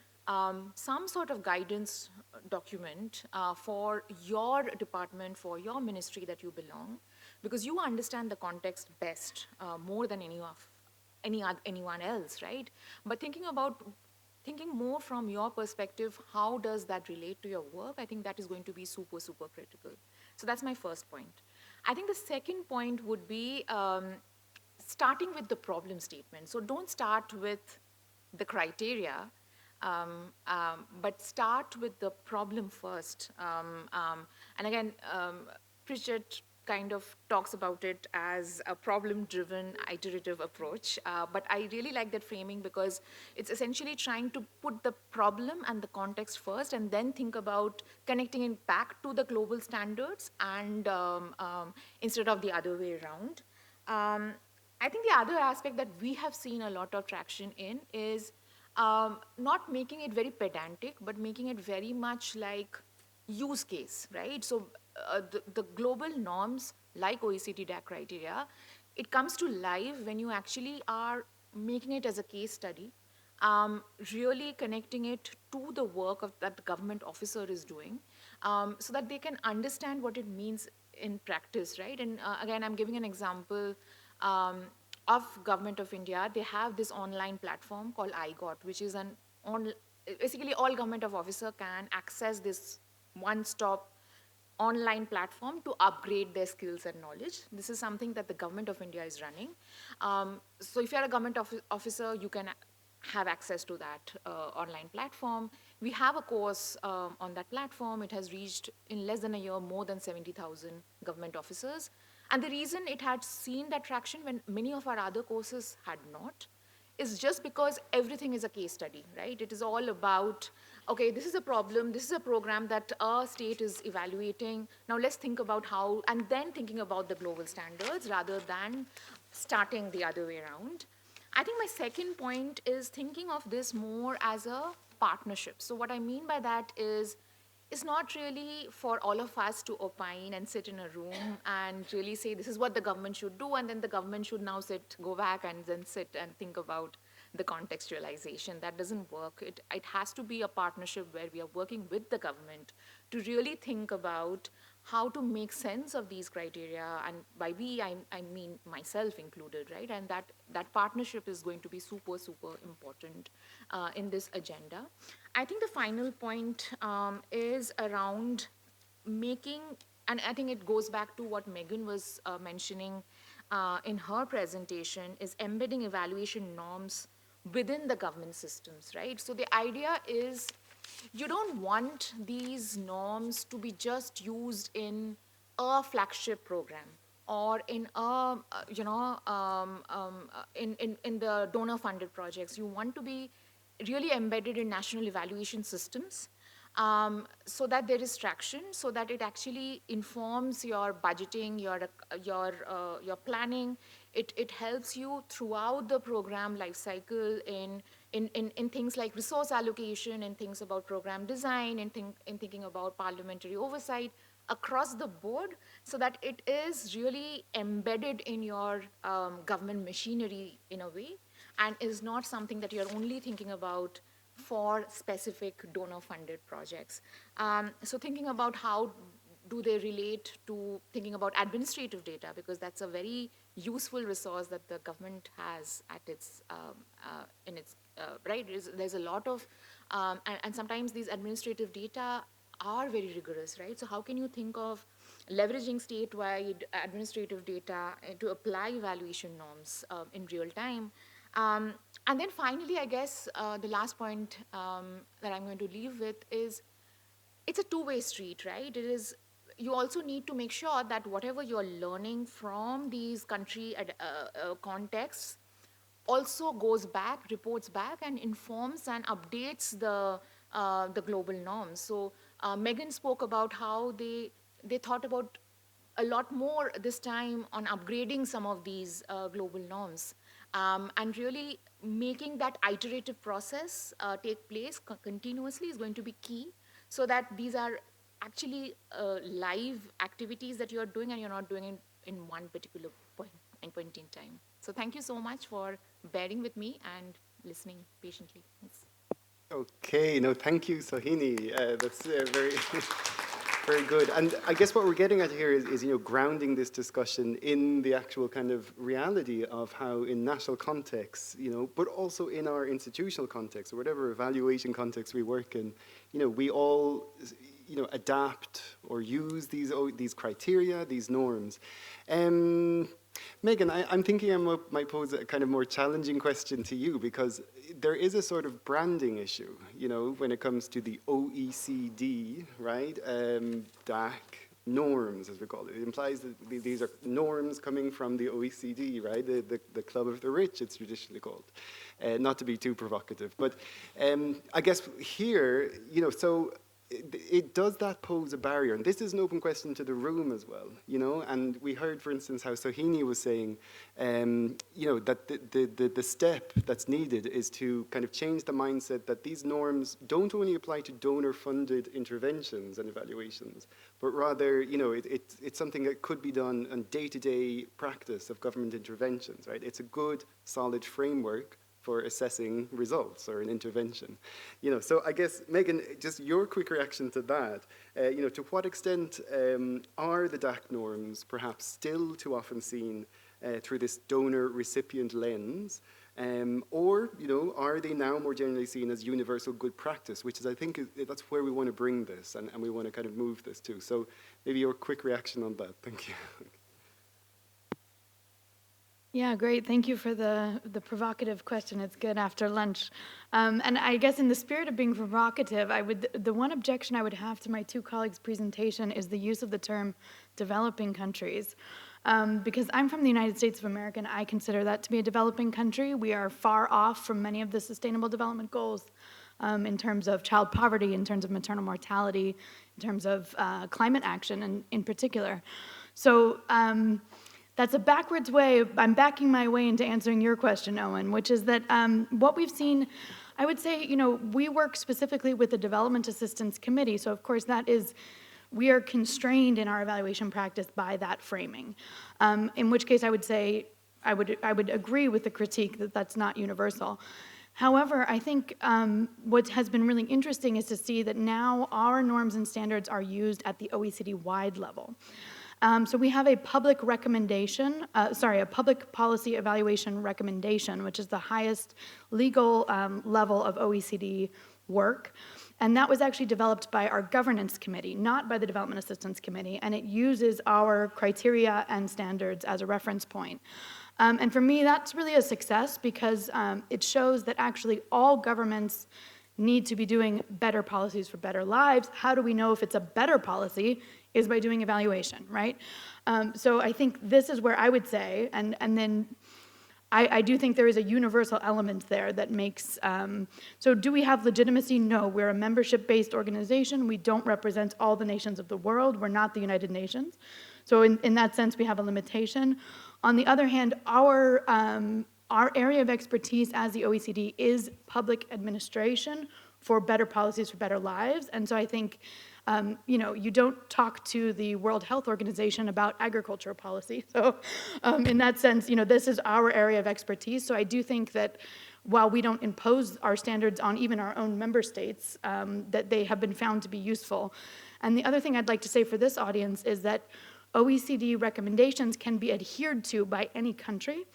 some sort of guidance document for your department, for your ministry that you belong, because you understand the context best, more than anyone else, right? But thinking more from your perspective, how does that relate to your work? I think that is going to be super, super critical. So that's my first point. I think the second point would be starting with the problem statement. So don't start with the criteria, but start with the problem first. And again, Pritchett kind of talks about it as a problem-driven iterative approach. But I really like that framing because it's essentially trying to put the problem and the context first and then think about connecting it back to the global standards and instead of the other way around. I think the other aspect that we have seen a lot of traction in is not making it very pedantic, but making it very much like use case, right? So the global norms like OECD DAC criteria, it comes to life when you actually are making it as a case study, really connecting it to the work that the government officer is doing, so that they can understand what it means in practice, right? And again, I'm giving an example of Government of India. They have this online platform called iGot, which is basically all government of officer can access this one-stop online platform to upgrade their skills and knowledge. This is something that the Government of India is running. So if you're a government officer, you can have access to that online platform. We have a course on that platform. It has reached, in less than a year, more than 70,000 government officers. And the reason it had seen that traction when many of our other courses had not is just because everything is a case study, right? It is all about, okay, this is a problem, this is a program that our state is evaluating. Now let's think about how, and then thinking about the global standards rather than starting the other way around. I think my second point is thinking of this more as a partnership. So what I mean by that is, it's not really for all of us to opine and sit in a room and really say this is what the government should do, and then the government should now go back and then sit and think about the contextualization. That doesn't work. It has to be a partnership where we are working with the government to really think about how to make sense of these criteria, and by we, I mean myself included, right? And that partnership is going to be super, super important in this agenda. I think the final point is around making, and I think it goes back to what Megan was mentioning in her presentation, is embedding evaluation norms within the government systems, right? So the idea is you don't want these norms to be just used in a flagship program or in a, in the donor-funded projects. You want to be really embedded in national evaluation systems, so that there is traction, so that it actually informs your budgeting, your planning. It helps you throughout the program life cycle in things like resource allocation, in things about program design, in thinking about parliamentary oversight across the board, so that it is really embedded in your government machinery in a way, and is not something that you're only thinking about for specific donor-funded projects. So thinking about how do they relate to thinking about administrative data, because that's a very useful resource that the government has at its, right? There's a lot of, and sometimes these administrative data are very rigorous, right? So how can you think of leveraging statewide administrative data to apply evaluation norms in real time? And then finally, I guess the last point that I'm going to leave with is it's a two-way street, right? It is, you also need to make sure that whatever you're learning from these country contexts also goes back, reports back, and informs and updates the the global norms. So Megan spoke about how they thought about a lot more this time on upgrading some of these global norms, and really making that iterative process take place continuously is going to be key, so that these are actually live activities that you're doing and you're not doing it in one particular point in time. So thank you so much for bearing with me and listening patiently. Thanks. Okay, no, thank you, Sohini. That's very, very good. And I guess what we're getting at here is, you know, grounding this discussion in the actual kind of reality of how in national contexts, you know, but also in our institutional context or whatever evaluation context we work in, you know, we all, you know, adapt or use these criteria, these norms. Megan, I'm thinking I might pose a kind of more challenging question to you, because there is a sort of branding issue, you know, when it comes to the OECD, right? DAC norms, as we call it. It implies that these are norms coming from the OECD, right? The club of the rich, it's traditionally called. Not to be too provocative, but I guess here, you know, so does that pose a barrier? And this is an open question to the room as well, you know, and we heard, for instance, how Sohini was saying, you know, that the step that's needed is to kind of change the mindset that these norms don't only apply to donor-funded interventions and evaluations, but rather, you know, it's something that could be done on day-to-day practice of government interventions, right? It's a good, solid framework for assessing results or an intervention. You know, so I guess, Megan, just your quick reaction to that, you know, to what extent are the DAC norms perhaps still too often seen through this donor-recipient lens, or, you know, are they now more generally seen as universal good practice, which is, I think, that's where we want to bring this and we want to kind of move this to. So maybe your quick reaction on that. Thank you. Yeah, great. Thank you for the provocative question. It's good after lunch. And I guess in the spirit of being provocative, the one objection I would have to my two colleagues' presentation is the use of the term developing countries. Because I'm from the United States of America, and I consider that to be a developing country. We are far off from many of the Sustainable Development Goals in terms of child poverty, in terms of maternal mortality, in terms of climate action in particular. So that's a backwards way. I'm backing my way into answering your question, Owen, which is that what we've seen, I would say, you know, we work specifically with the Development Assistance Committee. So of course that is, we are constrained in our evaluation practice by that framing. In which case I would say, I would agree with the critique that that's not universal. However, I think what has been really interesting is to see that now our norms and standards are used at the OECD-wide level. So we have a public recommendation, a public policy evaluation recommendation, which is the highest legal level of OECD work. And that was actually developed by our governance committee, not by the Development Assistance Committee, and it uses our criteria and standards as a reference point. And for me, that's really a success because it shows that actually all governments need to be doing better policies for better lives. How do we know if it's a better policy? Is by doing evaluation, right? So I think this is where I would say, and then I do think there is a universal element there that makes, so do we have legitimacy? No, we're a membership-based organization. We don't represent all the nations of the world. We're not the United Nations. So in that sense, we have a limitation. On the other hand, our area of expertise as the OECD is public administration for better policies for better lives. And so I think, you know, you don't talk to the World Health Organization about agricultural policy. So in that sense, you know, this is our area of expertise. So I do think that while we don't impose our standards on even our own member states, that they have been found to be useful. And the other thing I'd like to say for this audience is that OECD recommendations can be adhered to by any country.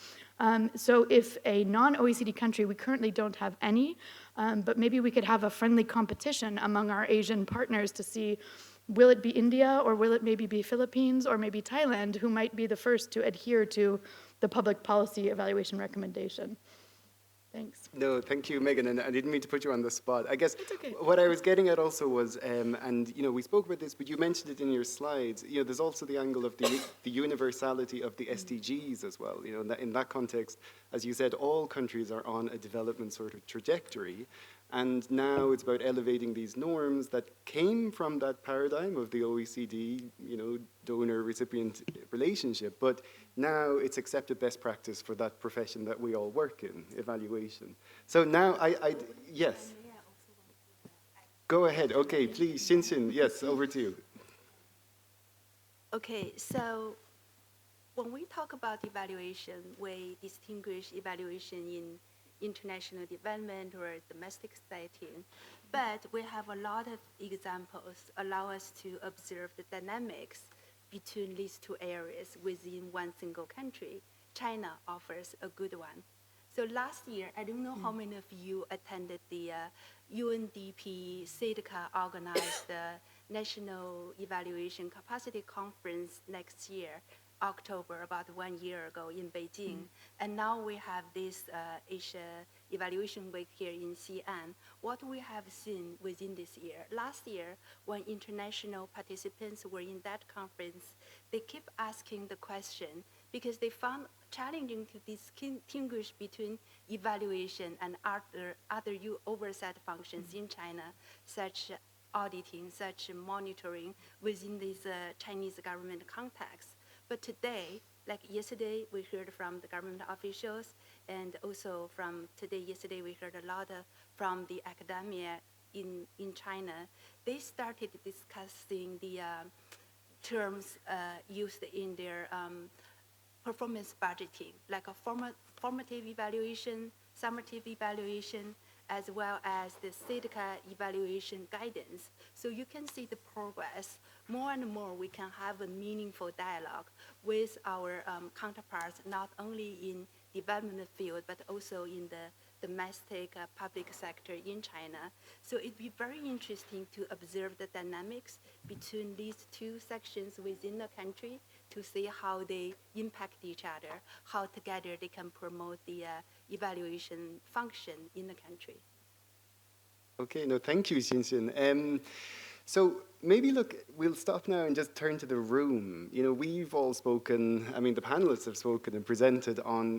So if a non-OECD country, we currently don't have any, but maybe we could have a friendly competition among our Asian partners to see, will it be India or will it maybe be Philippines or maybe Thailand who might be the first to adhere to the public policy evaluation recommendation. Thanks. No, thank you, Megan, and I didn't mean to put you on the spot. I guess okay. What I was getting at also was, and you know, we spoke about this, but you mentioned it in your slides. You know, there's also the angle of the universality of the SDGs as well. You know, in that context, as you said, all countries are on a development sort of trajectory, And now it's about elevating these norms that came from that paradigm of the OECD, donor-recipient relationship, but now it's accepted best practice for that profession that we all work in, evaluation. So now yes. Go ahead, okay, please, Xin, yes, over to you. Okay, so when we talk about evaluation, we distinguish evaluation in international development or domestic setting, but we have a lot of examples allow us to observe the dynamics between these two areas within one single country. China offers a good one. So last year, I don't know how many of you attended the UNDP SEDCA organized National Evaluation Capacity Conference next year, October, about 1 year ago in Beijing. And now we have this Asia Evaluation Week here in Xi'an. What we have seen within this year, last year, when international participants were in that conference, they keep asking the question because they found challenging to distinguish between evaluation and other oversight functions in China, such auditing, such monitoring within this Chinese government context. But today, like yesterday, we heard from the government officials, and also from yesterday, we heard a lot from the academia in China. They started discussing the terms used in their performance budgeting, like a formative evaluation, summative evaluation, as well as the SEDCA evaluation guidance. So you can see the progress. More and more, we can have a meaningful dialogue with our counterparts, not only in development field, but also in the domestic public sector in China. So it'd be very interesting to observe the dynamics between these two sections within the country to see how they impact each other, how together they can promote the evaluation function in the country. Okay, no, thank you, Xin. So maybe, look, we'll stop now and just turn to the room. We've all spoken, the panelists have spoken and presented on,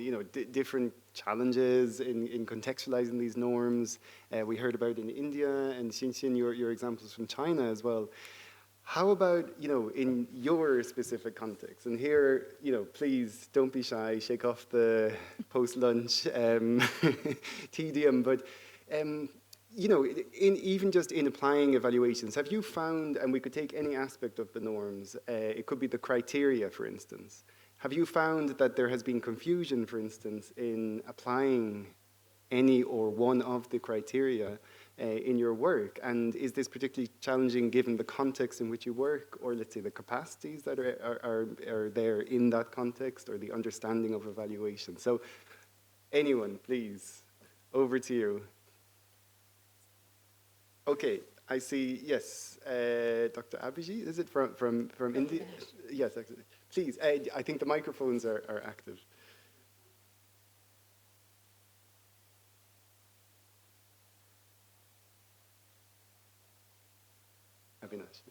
different challenges in contextualizing these norms. We heard about in India, and Xin, your examples from China as well. How about, in your specific context? And here, please don't be shy, shake off the post-lunch tedium, but even just in applying evaluations, have you found, and we could take any aspect of the norms, it could be the criteria, for instance. Have you found that there has been confusion, for instance, in applying any or one of the criteria in your work? And is this particularly challenging given the context in which you work, or let's say the capacities that are there in that context, or the understanding of evaluation? So anyone, please, over to you. Okay, I see, yes, Dr. Abhijit, is it from India? Yes, actually. Please, I think the microphones are active. Avinash.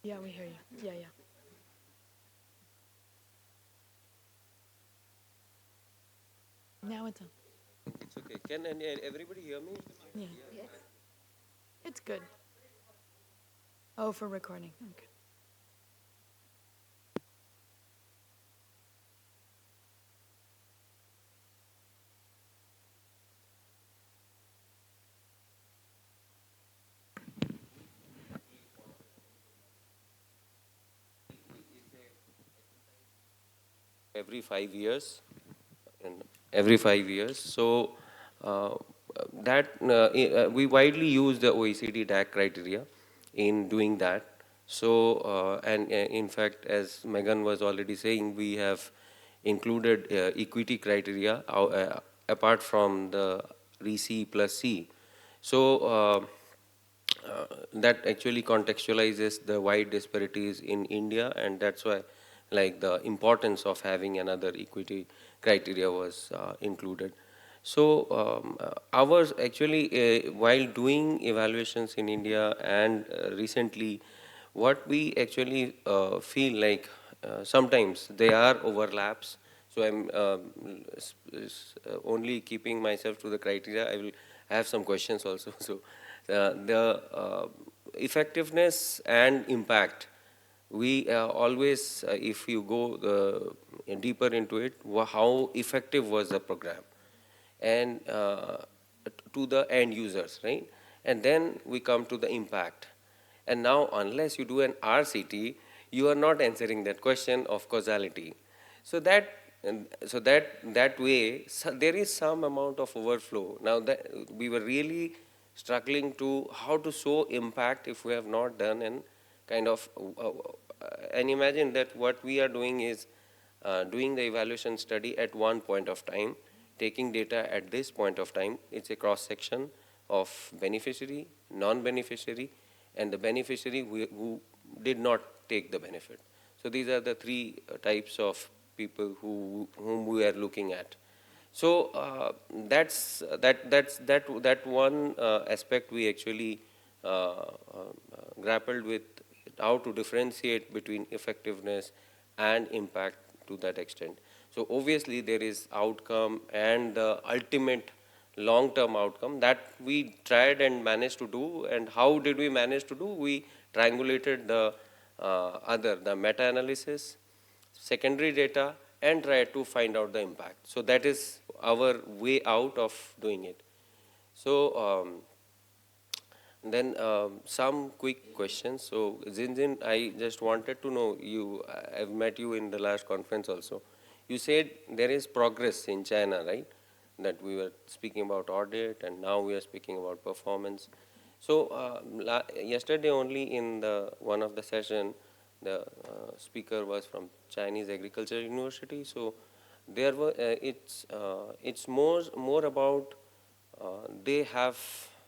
Yeah, we hear you. Yeah. Now it's on. It's okay. Can everybody hear me? Yeah. Yes. It's good. Oh, for recording. Okay. Every 5 years. Every 5 years. So we widely use the OECD DAC criteria in doing that. So and in fact, as Megan was already saying, we have included equity criteria apart from the REC plus C. So that actually contextualizes the wide disparities in India, and that's why the importance of having another equity criteria was included. So ours actually, while doing evaluations in India and recently, what we actually feel like sometimes there are overlaps. So I'm only keeping myself to the criteria. I will have some questions also. So the effectiveness and impact, we always, if you go deeper into it, how effective was the program, and to the end users, right? And then we come to the impact. And now, unless you do an RCT, you are not answering that question of causality. So that, that way, so there is some amount of overflow. Now that we were really struggling to how to show impact if we have not done an kind of, and imagine that what we are doing is doing the evaluation study at one point of time, taking data at this point of time. It's a cross section of beneficiary, non-beneficiary, and the beneficiary who did not take the benefit. So these are the three types of people whom we are looking at. So that one aspect we actually grappled with, how to differentiate between effectiveness and impact to that extent. So obviously there is outcome and the ultimate long-term outcome that we tried and managed to do. And how did we manage to do? We triangulated the the meta-analysis, secondary data, and tried to find out the impact. So that is our way out of doing it. So then some quick questions. So Zinzin, I just wanted to know, I've met you in the last conference also. You said there is progress in China, right? That we were speaking about audit and now we are speaking about performance. So yesterday only in one of the session, the speaker was from Chinese Agriculture University. So there were, it's more about they have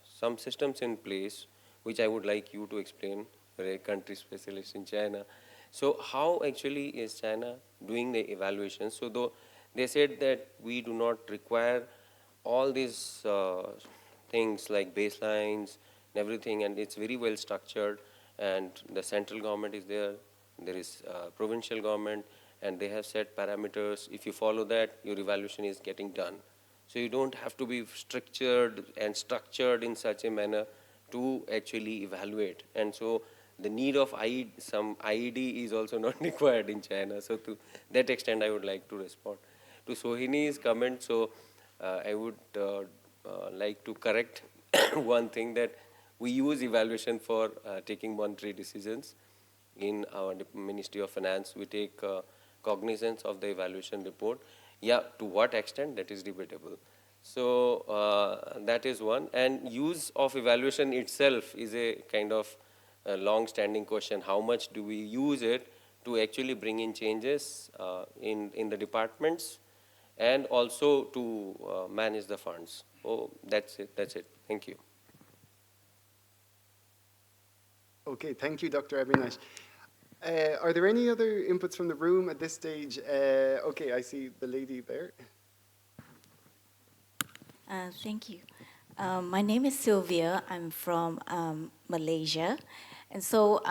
some systems in place, which I would like you to explain, you're a country specialist in China. So how actually is China doing the evaluation? So though they said that we do not require all these things like baselines and everything, and it's very well structured, and the central government is there, there is provincial government, and they have set parameters. If you follow that, your evaluation is getting done. So you don't have to be structured in such a manner to actually evaluate. And so the need of some IED is also not required in China. So to that extent, I would like to respond. To Sohini's comment, so I would like to correct one thing, that we use evaluation for taking monetary decisions. In our Ministry of Finance, we take cognizance of the evaluation report. Yeah, to what extent, that is debatable. So that is one. And use of evaluation itself is a kind of a long-standing question. How much do we use it to actually bring in changes in the departments and also to manage the funds? Oh, that's it. That's it. Thank you. Okay, thank you, Dr. Abhinash. Are there any other inputs from the room at this stage? Okay, I see the lady there. Thank you. My name is Sylvia. I'm from Malaysia. And so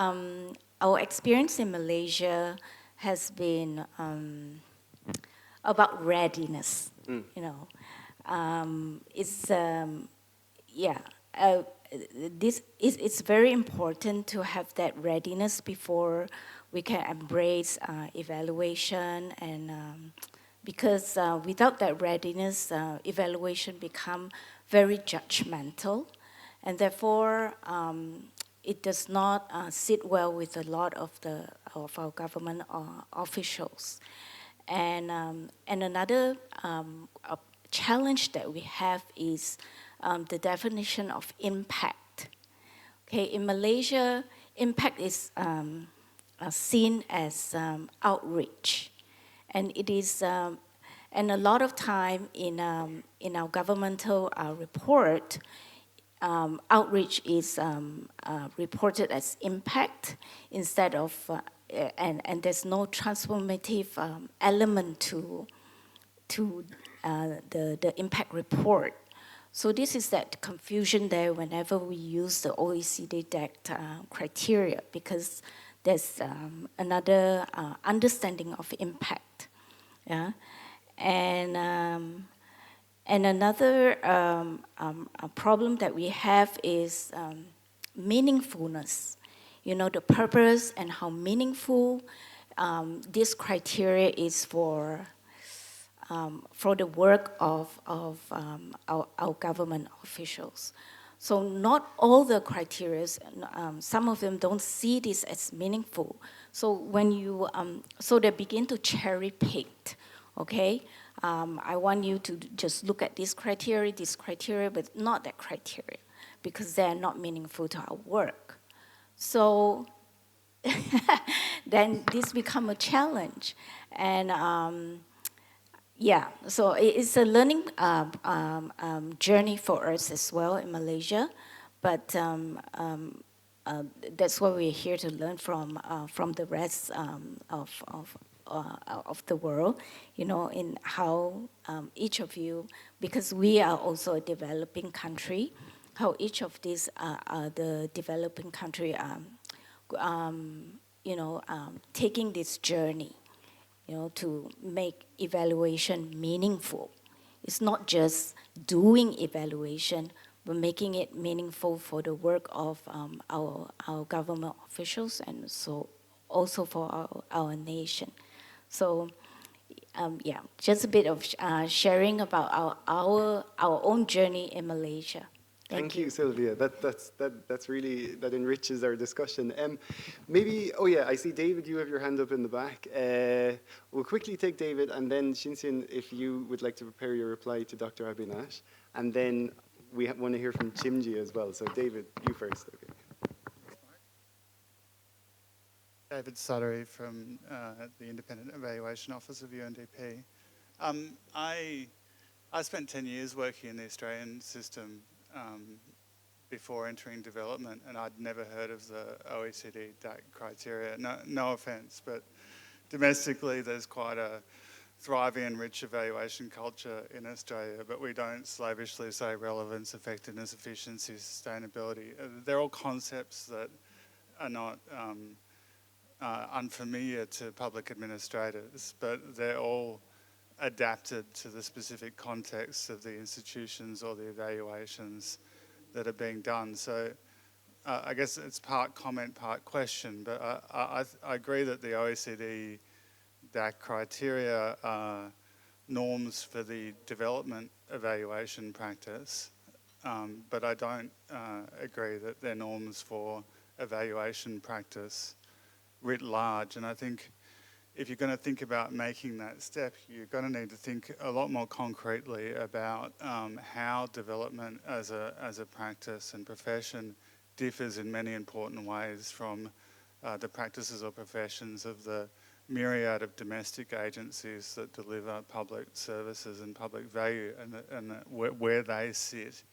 our experience in Malaysia has been about readiness, you know. It's very important to have that readiness before we can embrace evaluation, and because without that readiness, evaluation become very judgmental, and therefore it does not sit well with a lot of our government officials. And another challenge that we have is the definition of impact. Okay, in Malaysia, impact is seen as outreach, and it is, and a lot of time in our governmental report, outreach is reported as impact instead of, and there's no transformative element to the impact report. So this is that confusion there whenever we use the OECD DAC criteria, because there's another understanding of impact. Yeah? And another problem that we have is meaningfulness. You know, the purpose and how meaningful this criteria is for the work of our government officials. So not all the criteria, some of them don't see this as meaningful. So when you, so they begin to cherry pick, okay? I want you to just look at this criteria, but not that criteria, because they're not meaningful to our work. So then this become a challenge. And yeah, so it's a learning journey for us as well in Malaysia, but that's what we're here to learn from the rest of the world, you know, in how each of you, because we are also a developing country, how each of these the developing country, you know, taking this journey, you know, to make evaluation meaningful. It's not just doing evaluation, but making it meaningful for the work of our government officials, and so also for our nation. So yeah, just a bit of sharing about our own journey in Malaysia. Thank you, Sylvia. That's really, that enriches our discussion. Maybe, oh yeah, I see David, you have your hand up in the back. We'll quickly take David, and then Shinsin, if you would like to prepare your reply to Dr. Abinash. And then we want to hear from Chimgee as well. So David, you first. Okay. David Suttery from the Independent Evaluation Office of UNDP. I spent 10 years working in the Australian system before entering development, and I'd never heard of the OECD DAC criteria. No offence, but domestically there's quite a thriving and rich evaluation culture in Australia, but we don't slavishly say relevance, effectiveness, efficiency, sustainability. They're all concepts that are not unfamiliar to public administrators, but they're all adapted to the specific context of the institutions or the evaluations that are being done. So I guess it's part comment, part question, but I agree that the OECD DAC criteria are norms for the development evaluation practice, but I don't agree that they're norms for evaluation practice writ large. And I think if you're going to think about making that step, you're going to need to think a lot more concretely about how development as a practice and profession differs in many important ways from the practices or professions of the myriad of domestic agencies that deliver public services and public value, and where they sit.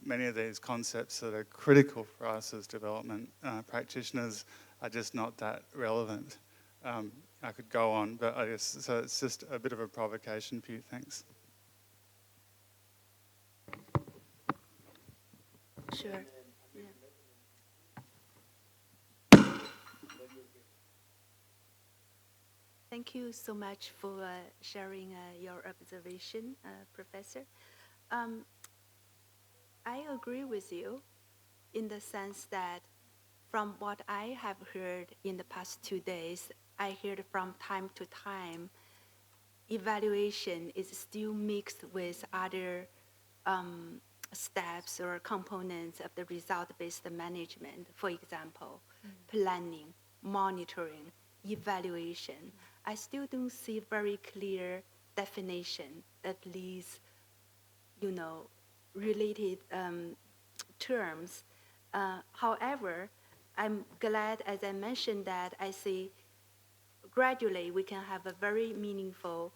Many of these concepts that are critical for us as development practitioners are just not that relevant. I could go on, but I guess, so it's just a bit of a provocation for you. Thanks. Sure. Yeah. Thank you so much for sharing your observation, Professor. I agree with you in the sense that from what I have heard in the past 2 days, I heard from time to time, evaluation is still mixed with other steps or components of the result-based management. For example, planning, monitoring, evaluation. I still don't see very clear definition of these, you know, related terms. However, I'm glad, as I mentioned, that I see gradually we can have a very meaningful,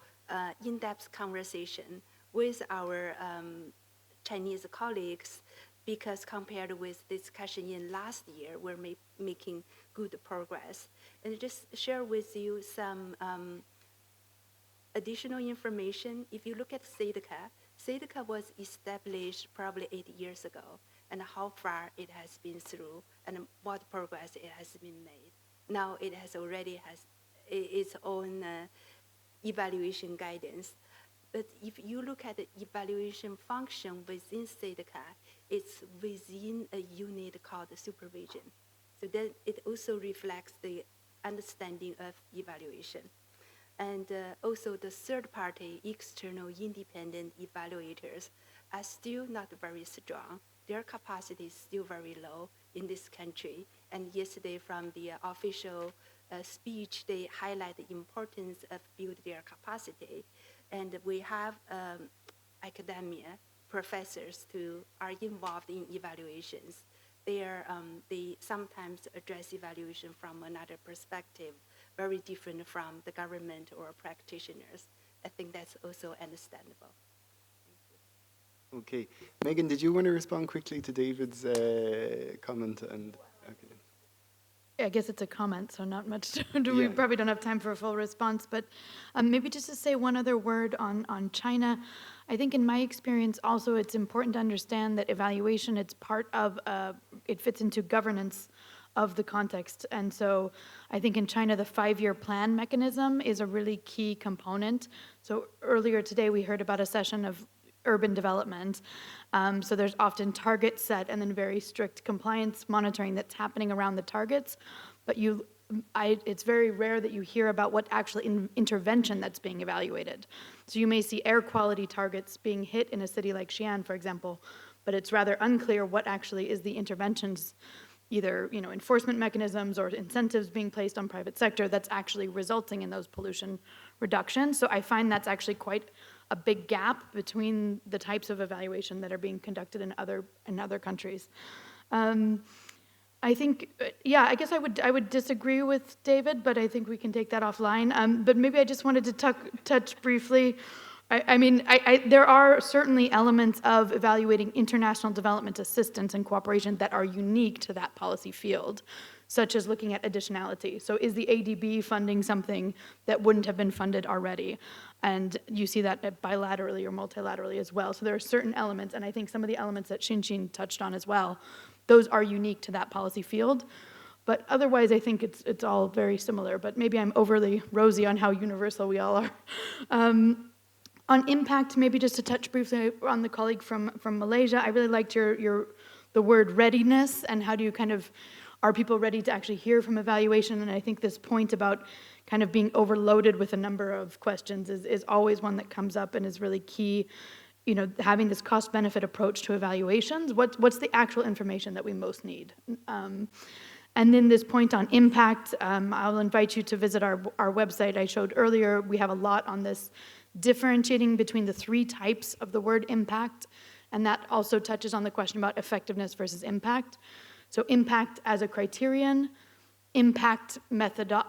in-depth conversation with our Chinese colleagues, because compared with discussion in last year, we're making good progress. And just share with you some additional information, if you look at SEDCA was established probably 8 years ago, and how far it has been through, and what progress it has been made. Now it has already has its own evaluation guidance. But if you look at the evaluation function within SEDCA, it's within a unit called supervision. So then it also reflects the understanding of evaluation. And also the third-party external independent evaluators are still not very strong. Their capacity is still very low in this country. And yesterday from the official speech, they highlight the importance of building their capacity. And we have academia professors who are involved in evaluations. They sometimes address evaluation from another perspective, very different from the government or practitioners. I think that's also understandable. Okay. Megan, did you want to respond quickly to David's comment? And okay. I guess it's a comment, so not much to do. We probably don't have time for a full response, but maybe just to say one other word on China. I think in my experience also it's important to understand that evaluation, it's part of, it fits into governance of the context. And so I think in China, the 5-year plan mechanism is a really key component. So earlier today, we heard about a session of urban development. So there's often targets set and then very strict compliance monitoring that's happening around the targets. But it's very rare that you hear about what actual intervention that's being evaluated. So you may see air quality targets being hit in a city like Xi'an, for example, but it's rather unclear what actually is the interventions, either enforcement mechanisms or incentives being placed on private sector that's actually resulting in those pollution reductions. So I find that's actually quite a big gap between the types of evaluation that are being conducted in other countries. I think, I guess I would disagree with David, but I think we can take that offline. But maybe I just wanted to touch briefly. There are certainly elements of evaluating international development assistance and cooperation that are unique to that policy field, such as looking at additionality. So is the ADB funding something that wouldn't have been funded already? And you see that bilaterally or multilaterally as well. So there are certain elements, and I think some of the elements that Xinxin touched on as well, those are unique to that policy field. But otherwise, I think it's all very similar. But maybe I'm overly rosy on how universal we all are. On impact, maybe just to touch briefly on the colleague from Malaysia, I really liked the word readiness and how do you are people ready to actually hear from evaluation? And I think this point about kind of being overloaded with a number of questions is always one that comes up and is really key. Having this cost-benefit approach to evaluations, what's the actual information that we most need? And then this point on impact, I'll invite you to visit our website I showed earlier. We have a lot on this, differentiating between the 3 types of the word impact, and that also touches on the question about effectiveness versus impact. So impact as a criterion, impact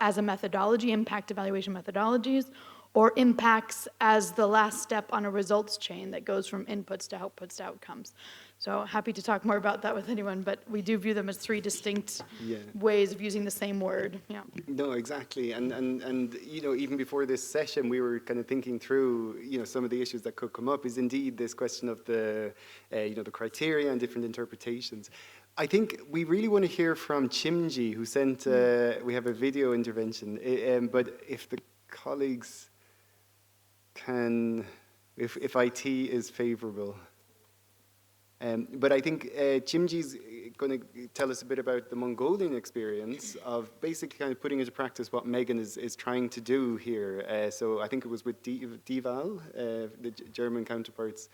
as a methodology, impact evaluation methodologies, or impacts as the last step on a results chain that goes from inputs to outputs to outcomes. So happy to talk more about that with anyone, but we do view them as 3 distinct ways of using the same word. Yeah. No, exactly. And even before this session, we were kind of thinking through, some of the issues that could come up is indeed this question of the criteria and different interpretations. I think we really want to hear from Chimgee, who sent, we have a video intervention, but if the colleagues can, if IT is favorable. But I think Chimgee's going to tell us a bit about the Mongolian experience of basically kind of putting into practice what Megan is trying to do here. So I think it was with Dival, the German counterparts,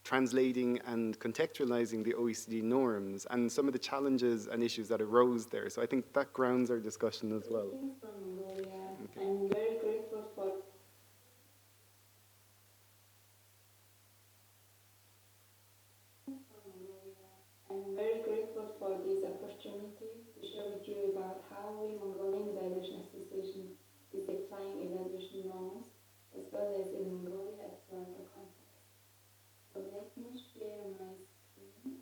translating and contextualizing the OECD norms and some of the challenges and issues that arose there. So I think that grounds our discussion as well. From Mongolia. I'm very grateful for this opportunity to share with you about how we Mongolian Evaluation Association is applying evaluation norms as well as in Mongolia as global context. So let me share my screen.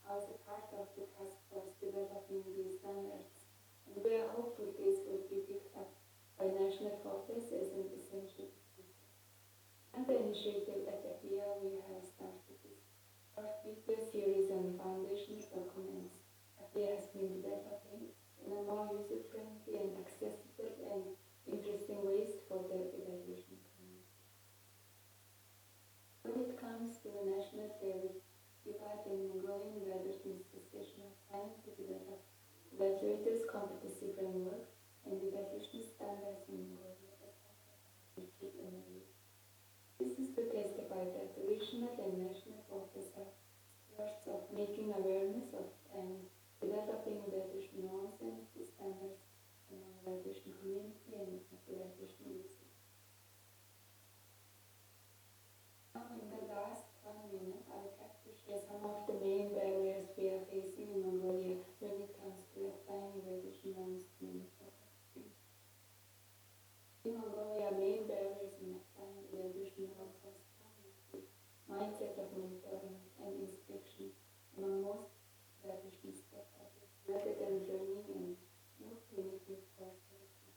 as a part of the task force developing these standards. And we are hopeful this will be picked up by national focus as an essential feature. Another initiative at FEA we have started is our video series on foundational documents. FEA has been developing in a more user-friendly and accessible and interesting ways for the evaluation community. When it comes to the national fair, divide in Mongolian evaluation session of trying to develop evaluators' competency framework and evaluation standards in Mongolia as part of our MOU. This is to testify that the regional and national focus are stewards of making awareness of and developing evaluation norms and standards among evaluation community and evaluation users. Now, in the last 1 minute, I would like to share some of the main barriers we are facing in Mongolia when it comes to applying evaluation norms to many programs. In Mongolia, main barriers in applying evaluation norms are strong with the mindset of monitoring and inspection among most evaluation stakeholders, rather than learning and more primitive course selection.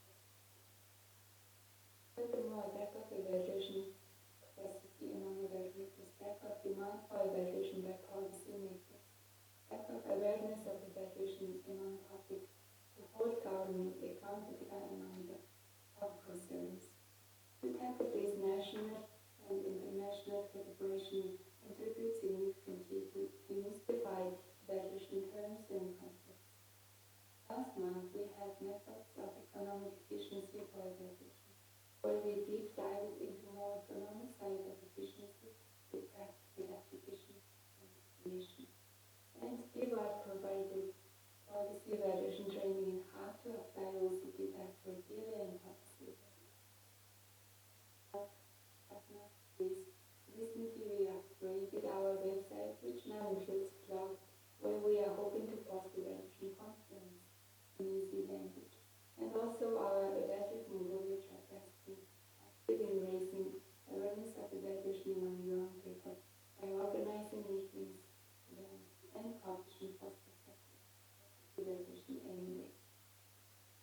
Furthermore, lack of evaluation capacity among evaluators, lack of demand for evaluation by policymakers, lack of awareness of evaluation among public to hold government accountable among the top concerns. To tackle this, national and international collaboration contributes significantly to demystify evaluation terms and concepts. Last month, we had methods of economic efficiency for evaluation, where we deep dived into more economic side of efficiency with practical application and estimation. And Stewart provided policy evaluation training in how to apply OECD DAC criteria and policy evaluation. But not least, recently we upgraded our website, which now includes blog, where we are hoping to post evaluation conference in easy language. And also our Evaluate Mongolia chapter has been active in raising awareness of evaluation among young people by organizing meetings, events, and publishing posters of evaluation anyway.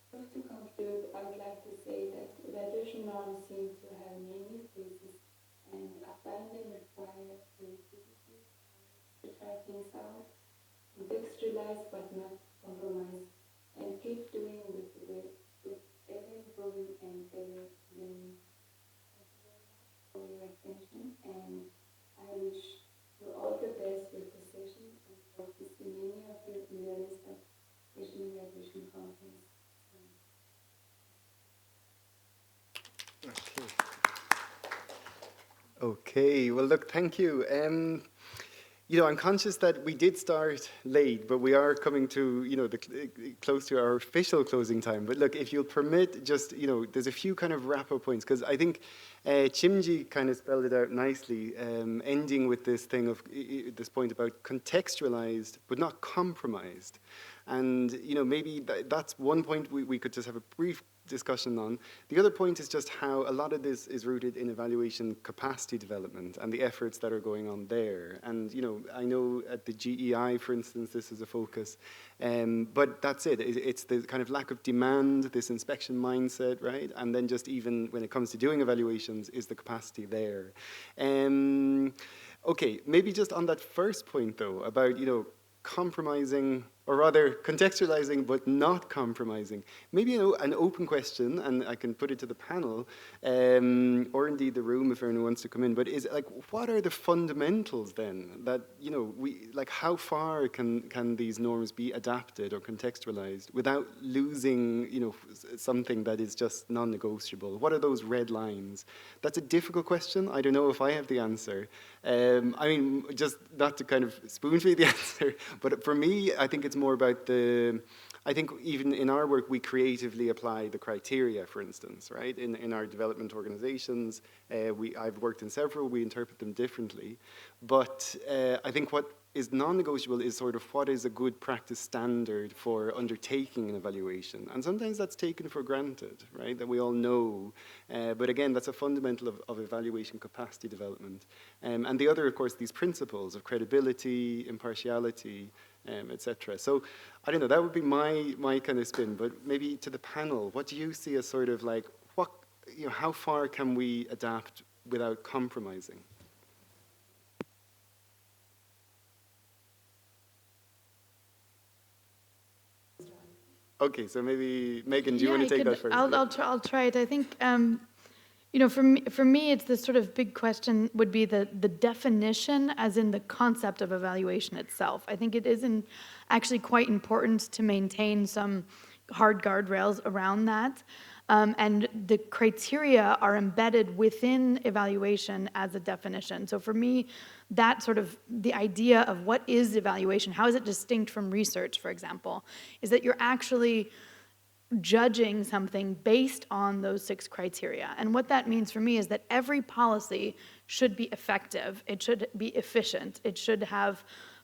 So to conclude, I would like to say that evaluation norms seem to have many phases, and applying them require creativity to try things out, contextualize but not compromise, and keep doing with ever improving and ever learning. Thank you very much for your attention, and I wish you all the best with the session and hope to see many of you in the next Asian Evaluation Conference. Okay, well, look, thank you. You know, I'm conscious that we did start late, but we are coming to, you know, close to our official closing time. But look, if you'll permit, just, you know, there's a few kind of wrap-up points, because I think Chimgee kind of spelled it out nicely, ending with this thing of, this point about contextualized, but not compromised. And, you know, maybe that's one point we could just have a brief discussion on. The other point is just how a lot of this is rooted in evaluation capacity development and the efforts that are going on there. And, you know, I know at the GEI, for instance, this is a focus, but that's it. It's the kind of lack of demand, this inspection mindset, right? And then just even when it comes to doing evaluations, is the capacity there? Okay, maybe just on that first point, though, about, you know, compromising, or rather contextualizing but not compromising. Maybe, you know, an open question, and I can put it to the panel, or indeed the room if anyone wants to come in, but is like, what are the fundamentals then that, you know, like how far can these norms be adapted or contextualized without losing, you know, something that is just non-negotiable? What are those red lines? That's a difficult question. I don't know if I have the answer. I mean, just not to kind of spoon-feed the answer, but for me, I think it's more about I think even in our work, we creatively apply the criteria, for instance, right? In our development organizations, I've worked in several, we interpret them differently. But I think what is non-negotiable is sort of what is a good practice standard for undertaking an evaluation. And sometimes that's taken for granted, right, that we all know. But again, that's a fundamental of evaluation capacity development. And the other, of course, these principles of credibility, impartiality, etc. So I don't know, that would be my kind of spin. But maybe to the panel, what do you see as sort of like, what, you know, how far can we adapt without compromising? Okay, so maybe Megan, do you want to take that first? I'll try it. I think, you know, for me, it's this sort of big question would be the definition, as in the concept of evaluation itself. I think it is actually quite important to maintain some hard guardrails around that. And the criteria are embedded within evaluation as a definition. So for me, that sort of the idea of what is evaluation, how is it distinct from research, for example, is that you're actually judging something based on those 6 criteria. And what that means for me is that every policy should be effective, it should be efficient, it should have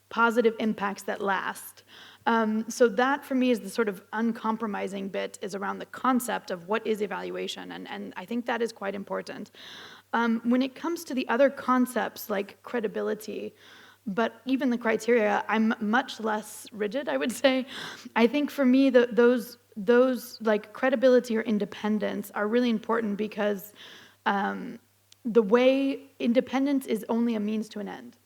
positive impacts that last. So that for me is the sort of uncompromising bit, is around the concept of what is evaluation, and I think that is quite important. When it comes to the other concepts like credibility, but even the criteria, I'm much less rigid, I would say. I think for me, those like credibility or independence are really important because the way independence is only a means to an end.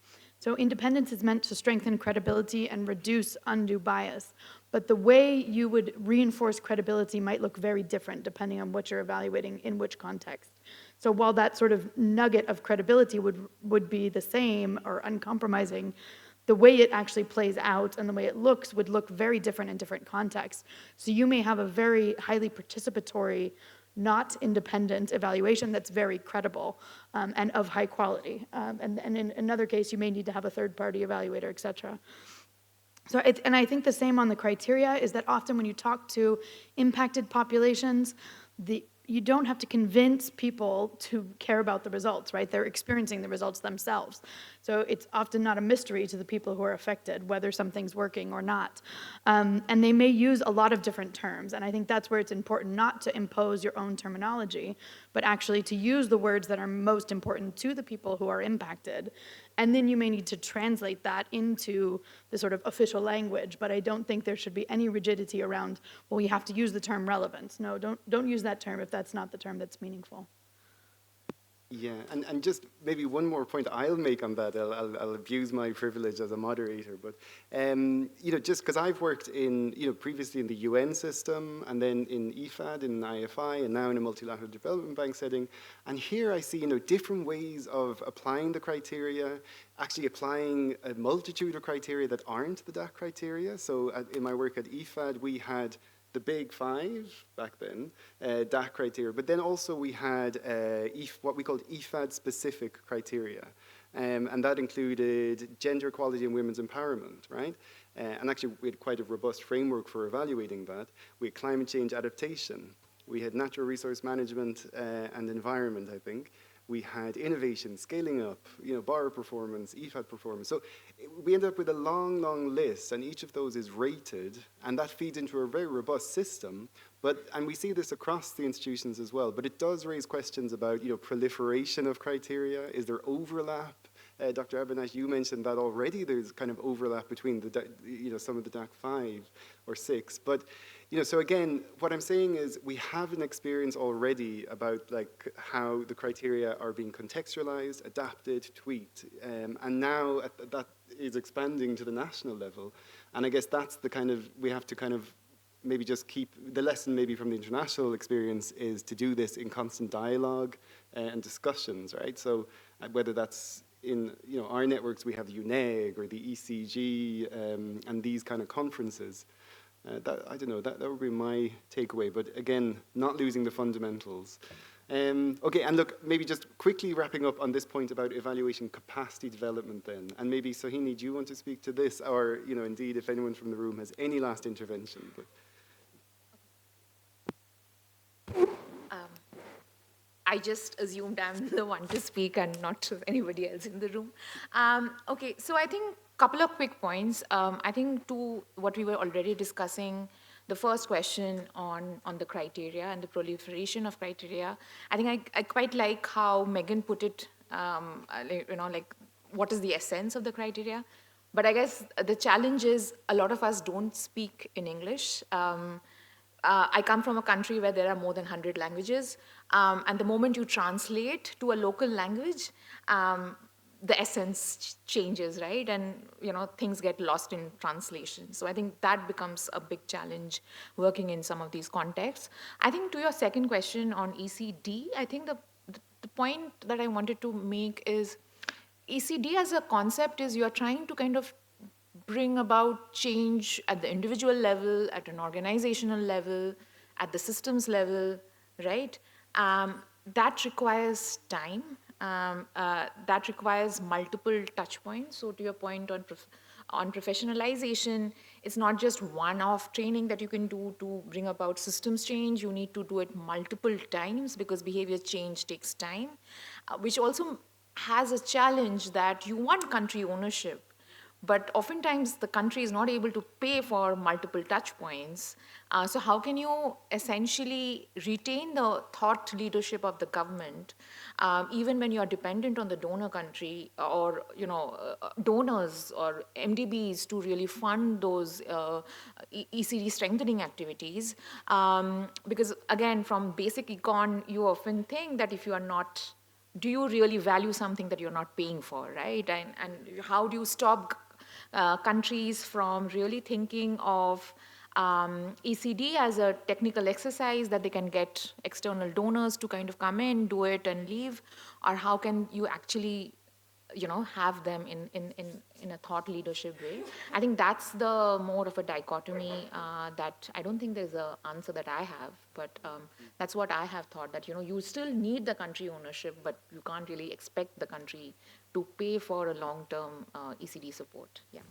So independence is meant to strengthen credibility and reduce undue bias. But the way you would reinforce credibility might look very different depending on what you're evaluating in which context. So while that sort of nugget of credibility would be the same or uncompromising, the way it actually plays out and the way it looks would look very different in different contexts. So you may have a very highly participatory, not independent evaluation that's very credible and of high quality. And in another case, you may need to have a third-party evaluator, et cetera. So, and I think the same on the criteria is that often when you talk to impacted populations, you don't have to convince people to care about the results, right? They're experiencing the results themselves. So it's often not a mystery to the people who are affected whether something's working or not. And they may use a lot of different terms. And I think that's where it's important not to impose your own terminology, but actually to use the words that are most important to the people who are impacted. And then you may need to translate that into the sort of official language, but I don't think there should be any rigidity around, well, you have to use the term relevance. No, don't use that term if that's not the term that's meaningful. Yeah, and just maybe one more point I'll make on that. I'll abuse my privilege as a moderator, but you know, just because I've worked in, you know, previously in the UN system, and then in IFAD, in IFI, and now in a multilateral development bank setting, and here I see, you know, different ways of applying the criteria, actually applying a multitude of criteria that aren't the DAC criteria. So in my work at IFAD, we had the big 5 back then, DAC criteria, but then also we had what we called IFAD-specific criteria, and that included gender equality and women's empowerment, right? And actually, we had quite a robust framework for evaluating that. We had climate change adaptation. We had natural resource management and environment, I think. We had innovation, scaling up, you know, borrower performance, IFAD performance. So we end up with a long, long list, and each of those is rated, and that feeds into a very robust system. And we see this across the institutions as well. But it does raise questions about, you know, proliferation of criteria. Is there overlap? Dr. Erdenechimeg, you mentioned that already. There's kind of overlap between the, you know, some of the DAC 5 or 6. But you know, so again, what I'm saying is we have an experience already about like how the criteria are being contextualized, adapted, tweaked, and now that is expanding to the national level. And I guess that's the kind of, we have to kind of maybe just keep, the lesson maybe from the international experience is to do this in constant dialogue and discussions, right? So whether that's in, you know, our networks, we have the UNEG or the ECG and these kind of conferences. I don't know, that would be my takeaway, but again, not losing the fundamentals. Okay, and look, maybe just quickly wrapping up on this point about evaluation capacity development then, and maybe Sohini, do you want to speak to this, or, you know, indeed, if anyone from the room has any last intervention? But. I just assumed I'm the one to speak and not anybody else in the room. Okay, so I think couple of quick points. I think to what we were already discussing, the first question on the criteria and the proliferation of criteria, I think I quite like how Megan put it, like what is the essence of the criteria. But I guess the challenge is a lot of us don't speak in English. I come from a country where there are more than 100 languages, and the moment you translate to a local language, the essence changes, right? And things get lost in translation. So I think that becomes a big challenge working in some of these contexts. I think to your second question on ECD, I think the point that I wanted to make is ECD as a concept is you're trying to kind of bring about change at the individual level, at an organizational level, at the systems level, right? That requires time. That requires multiple touch points. So to your point on professionalization, it's not just one-off training that you can do to bring about systems change. You need to do it multiple times because behavior change takes time, which also has a challenge that you want country ownership, but oftentimes the country is not able to pay for multiple touch points. So how can you essentially retain the thought leadership of the government, even when you're dependent on the donor country or donors or MDBs to really fund those ECD strengthening activities? Because again, from basic econ, you often think that if you are not, do you really value something that you're not paying for, right? And how do you stop countries from really thinking of ECD as a technical exercise that they can get external donors to kind of come in, do it and leave? Or how can you actually have them in a thought leadership way? I think that's the more of a dichotomy that I don't think there's an answer that I have, but that's what I have thought, that you still need the country ownership, but you can't really expect the country to pay for a long-term ECD support. Yeah.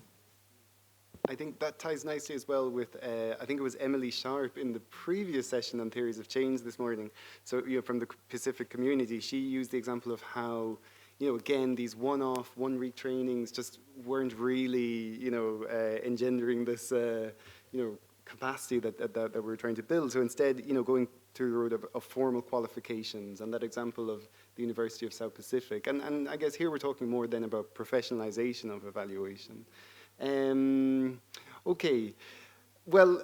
I think that ties nicely as well with, I think it was Emily Sharp in the previous session on theories of change this morning. So from the Pacific community, she used the example of how, again, these one-off, one-week trainings just weren't really, engendering this, capacity that we're trying to build. So instead, going through the road of formal qualifications, and that example of the University of South Pacific. And I guess here we're talking more then about professionalization of evaluation. Okay, well,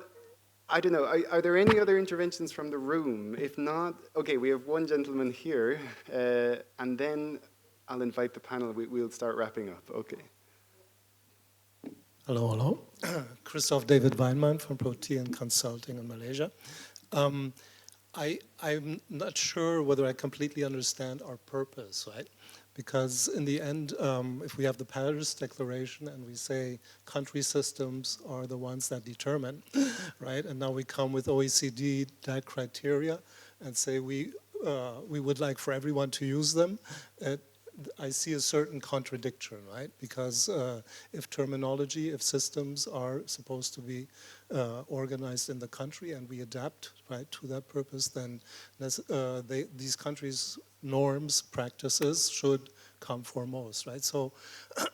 I don't know, are there any other interventions from the room? If not, okay, we have one gentleman here, and then I'll invite the panel. We'll start wrapping up. Okay. Hello, hello. Christoph David Weinmann from Protean Consulting in Malaysia. I'm not sure whether I completely understand our purpose, right? Because in the end, if we have the Paris Declaration and we say country systems are the ones that determine, right? And now we come with OECD DAC criteria and say we would like for everyone to use them. I see a certain contradiction, right? Because if terminology, if systems are supposed to be organized in the country and we adapt, right, to that purpose, then these countries' norms, practices should come foremost, right? So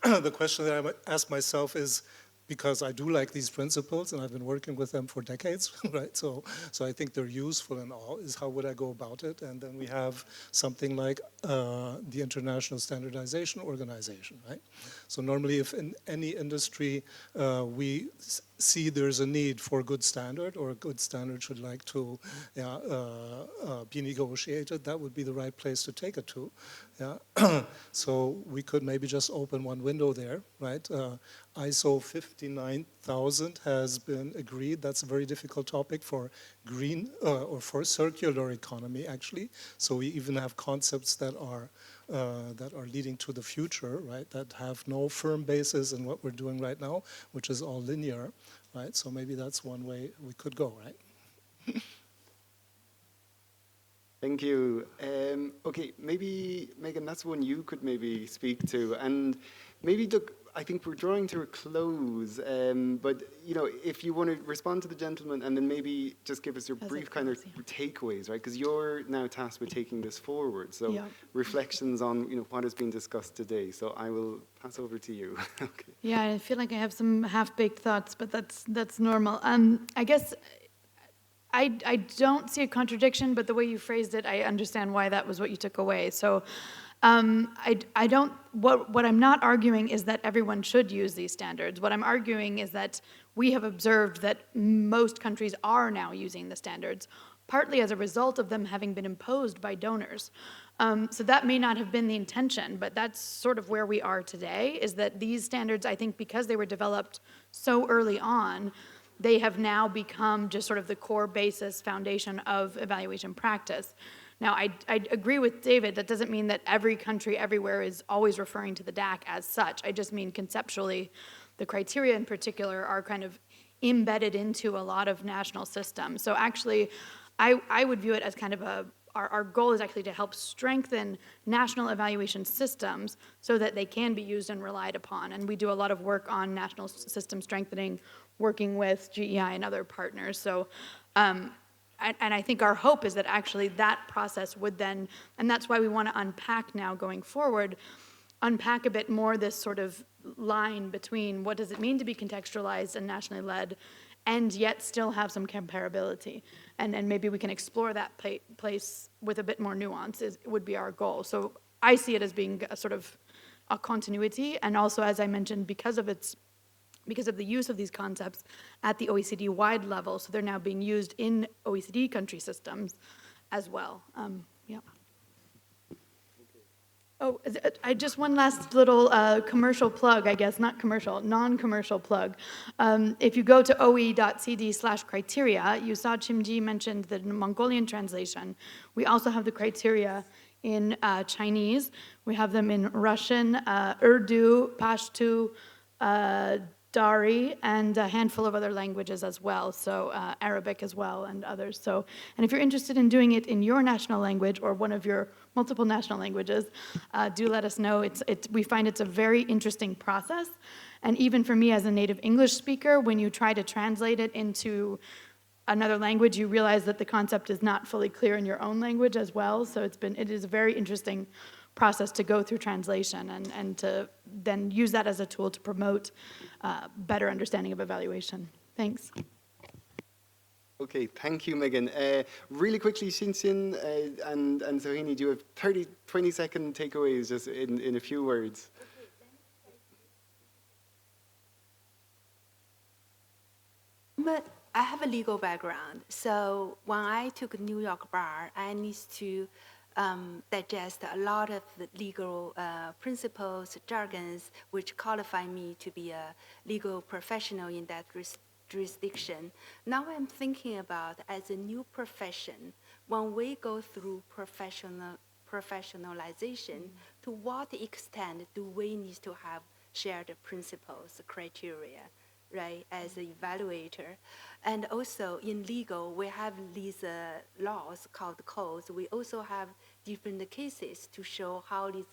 the question that I ask myself is, because I do like these principles and I've been working with them for decades, right? So I think they're useful and all, is how would I go about it? And then we have something like the International Standardization Organization, right? So normally if in any industry we see there's a need for a good standard, or a good standard should like to be negotiated, that would be the right place to take it to. Yeah. So we could maybe just open one window there, right? ISO 59000 has been agreed. That's a very difficult topic for green or for circular economy, actually. So we even have concepts that are leading to the future, right? That have no firm basis in what we're doing right now, which is all linear, right? So maybe that's one way we could go, right? Thank you. Okay, maybe, Megan, that's one you could maybe speak to. And maybe, look, I think we're drawing to a close, but if you want to respond to the gentleman and then maybe just give us your brief kind of takeaways, right? Because you're now tasked with taking this forward. So reflections on what has been discussed today. So I will pass over to you. Okay. Yeah, I feel like I have some half-baked thoughts, but that's normal. I guess I don't see a contradiction, but the way you phrased it, I understand why that was what you took away. So I don't, what I'm not arguing is that everyone should use these standards. What I'm arguing is that we have observed that most countries are now using the standards, partly as a result of them having been imposed by donors. So that may not have been the intention, but that's sort of where we are today, is that these standards, I think because they were developed so early on, they have now become just sort of the core basis foundation of evaluation practice. Now, I agree with David, that doesn't mean that every country everywhere is always referring to the DAC as such. I just mean conceptually, the criteria in particular are kind of embedded into a lot of national systems. So actually, I would view it as kind of our goal is actually to help strengthen national evaluation systems so that they can be used and relied upon. And we do a lot of work on national system strengthening, working with GEI and other partners. So, and I think our hope is that actually that process would then, and that's why we want to unpack now going forward, unpack a bit more this sort of line between what does it mean to be contextualized and nationally led, and yet still have some comparability. And maybe we can explore that place with a bit more nuance, would be our goal. So I see it as being a sort of a continuity, and also, as I mentioned, because of the use of these concepts at the OECD-wide level, so they're now being used in OECD country systems as well. Yeah. Oh, I just one last little commercial plug, I guess, not commercial, non-commercial plug. If you go to oe.cd/criteria, you saw Chimgee mentioned the Mongolian translation. We also have the criteria in Chinese. We have them in Russian, Urdu, Pashto, Dari, and a handful of other languages as well, so Arabic as well, and others. So, and if you're interested in doing it in your national language or one of your multiple national languages, do let us know. We find it's a very interesting process, and even for me as a native English speaker, when you try to translate it into another language, you realize that the concept is not fully clear in your own language as well. So it is a very interesting process to go through translation and to then use that as a tool to promote better understanding of evaluation. Thanks. Okay, thank you, Megan. Really quickly, Xinxin and Sohini, do you have 20-second takeaways just in a few words? But I have a legal background, so when I took New York bar, I need to digest a lot of the legal principles, jargons, which qualify me to be a legal professional in that jurisdiction. Now I'm thinking about as a new profession, when we go through professionalization, to what extent do we need to have shared principles, criteria, right, as an evaluator? And also in legal, we have these laws called codes. We also have different cases to show how the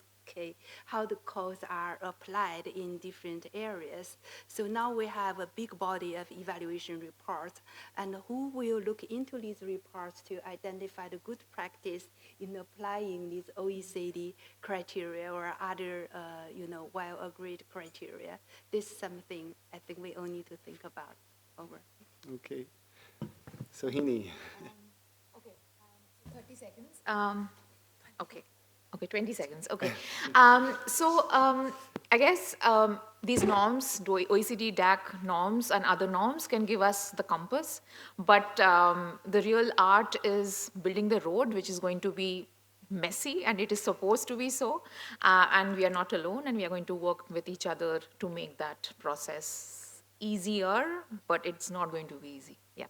codes are applied in different areas. So now we have a big body of evaluation reports, and who will look into these reports to identify the good practice in applying these OECD criteria or other, well-agreed criteria. This is something I think we all need to think about. Over. Okay. Sohini. Okay, 30 seconds. Okay, 20 seconds. Okay. I guess these norms, OECD DAC norms and other norms can give us the compass, but the real art is building the road, which is going to be messy, and it is supposed to be so, and we are not alone, and we are going to work with each other to make that process easier, but it's not going to be easy. Yeah.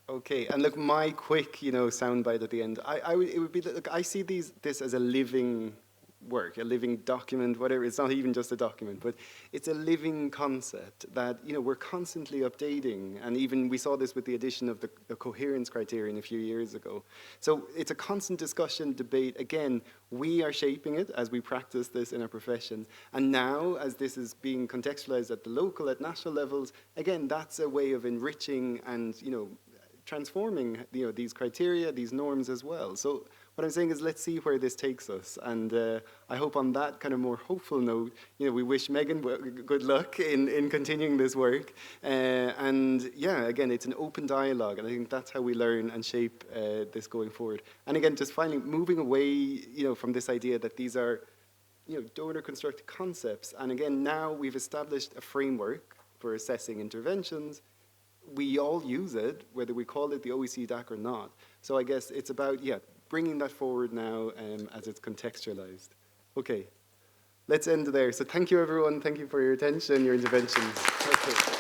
Okay, and look, my quick, soundbite at the end. It would be that, look, I see this as a living work, a living document, whatever. It's not even just a document, but it's a living concept that, you know, we're constantly updating. And even we saw this with the addition of the coherence criterion a few years ago. So it's a constant discussion, debate. Again, we are shaping it as we practice this in our profession. And now, as this is being contextualized at the local, at national levels, again, that's a way of enriching and, you know, transforming, you know, these criteria, these norms as well. So what I'm saying is, let's see where this takes us. And I hope on that kind of more hopeful note, you know, we wish Megan good luck in continuing this work. And yeah, again, it's an open dialogue, and I think that's how we learn and shape this going forward. And again, just finally moving away, you know, from this idea that these are, you know, donor-constructed concepts. And again, now we've established a framework for assessing interventions. We all use it, whether we call it the OECD DAC or not. So I guess it's about, yeah, bringing that forward now as it's contextualized. Okay, let's end there. So thank you, everyone. Thank you for your attention, your interventions. Okay.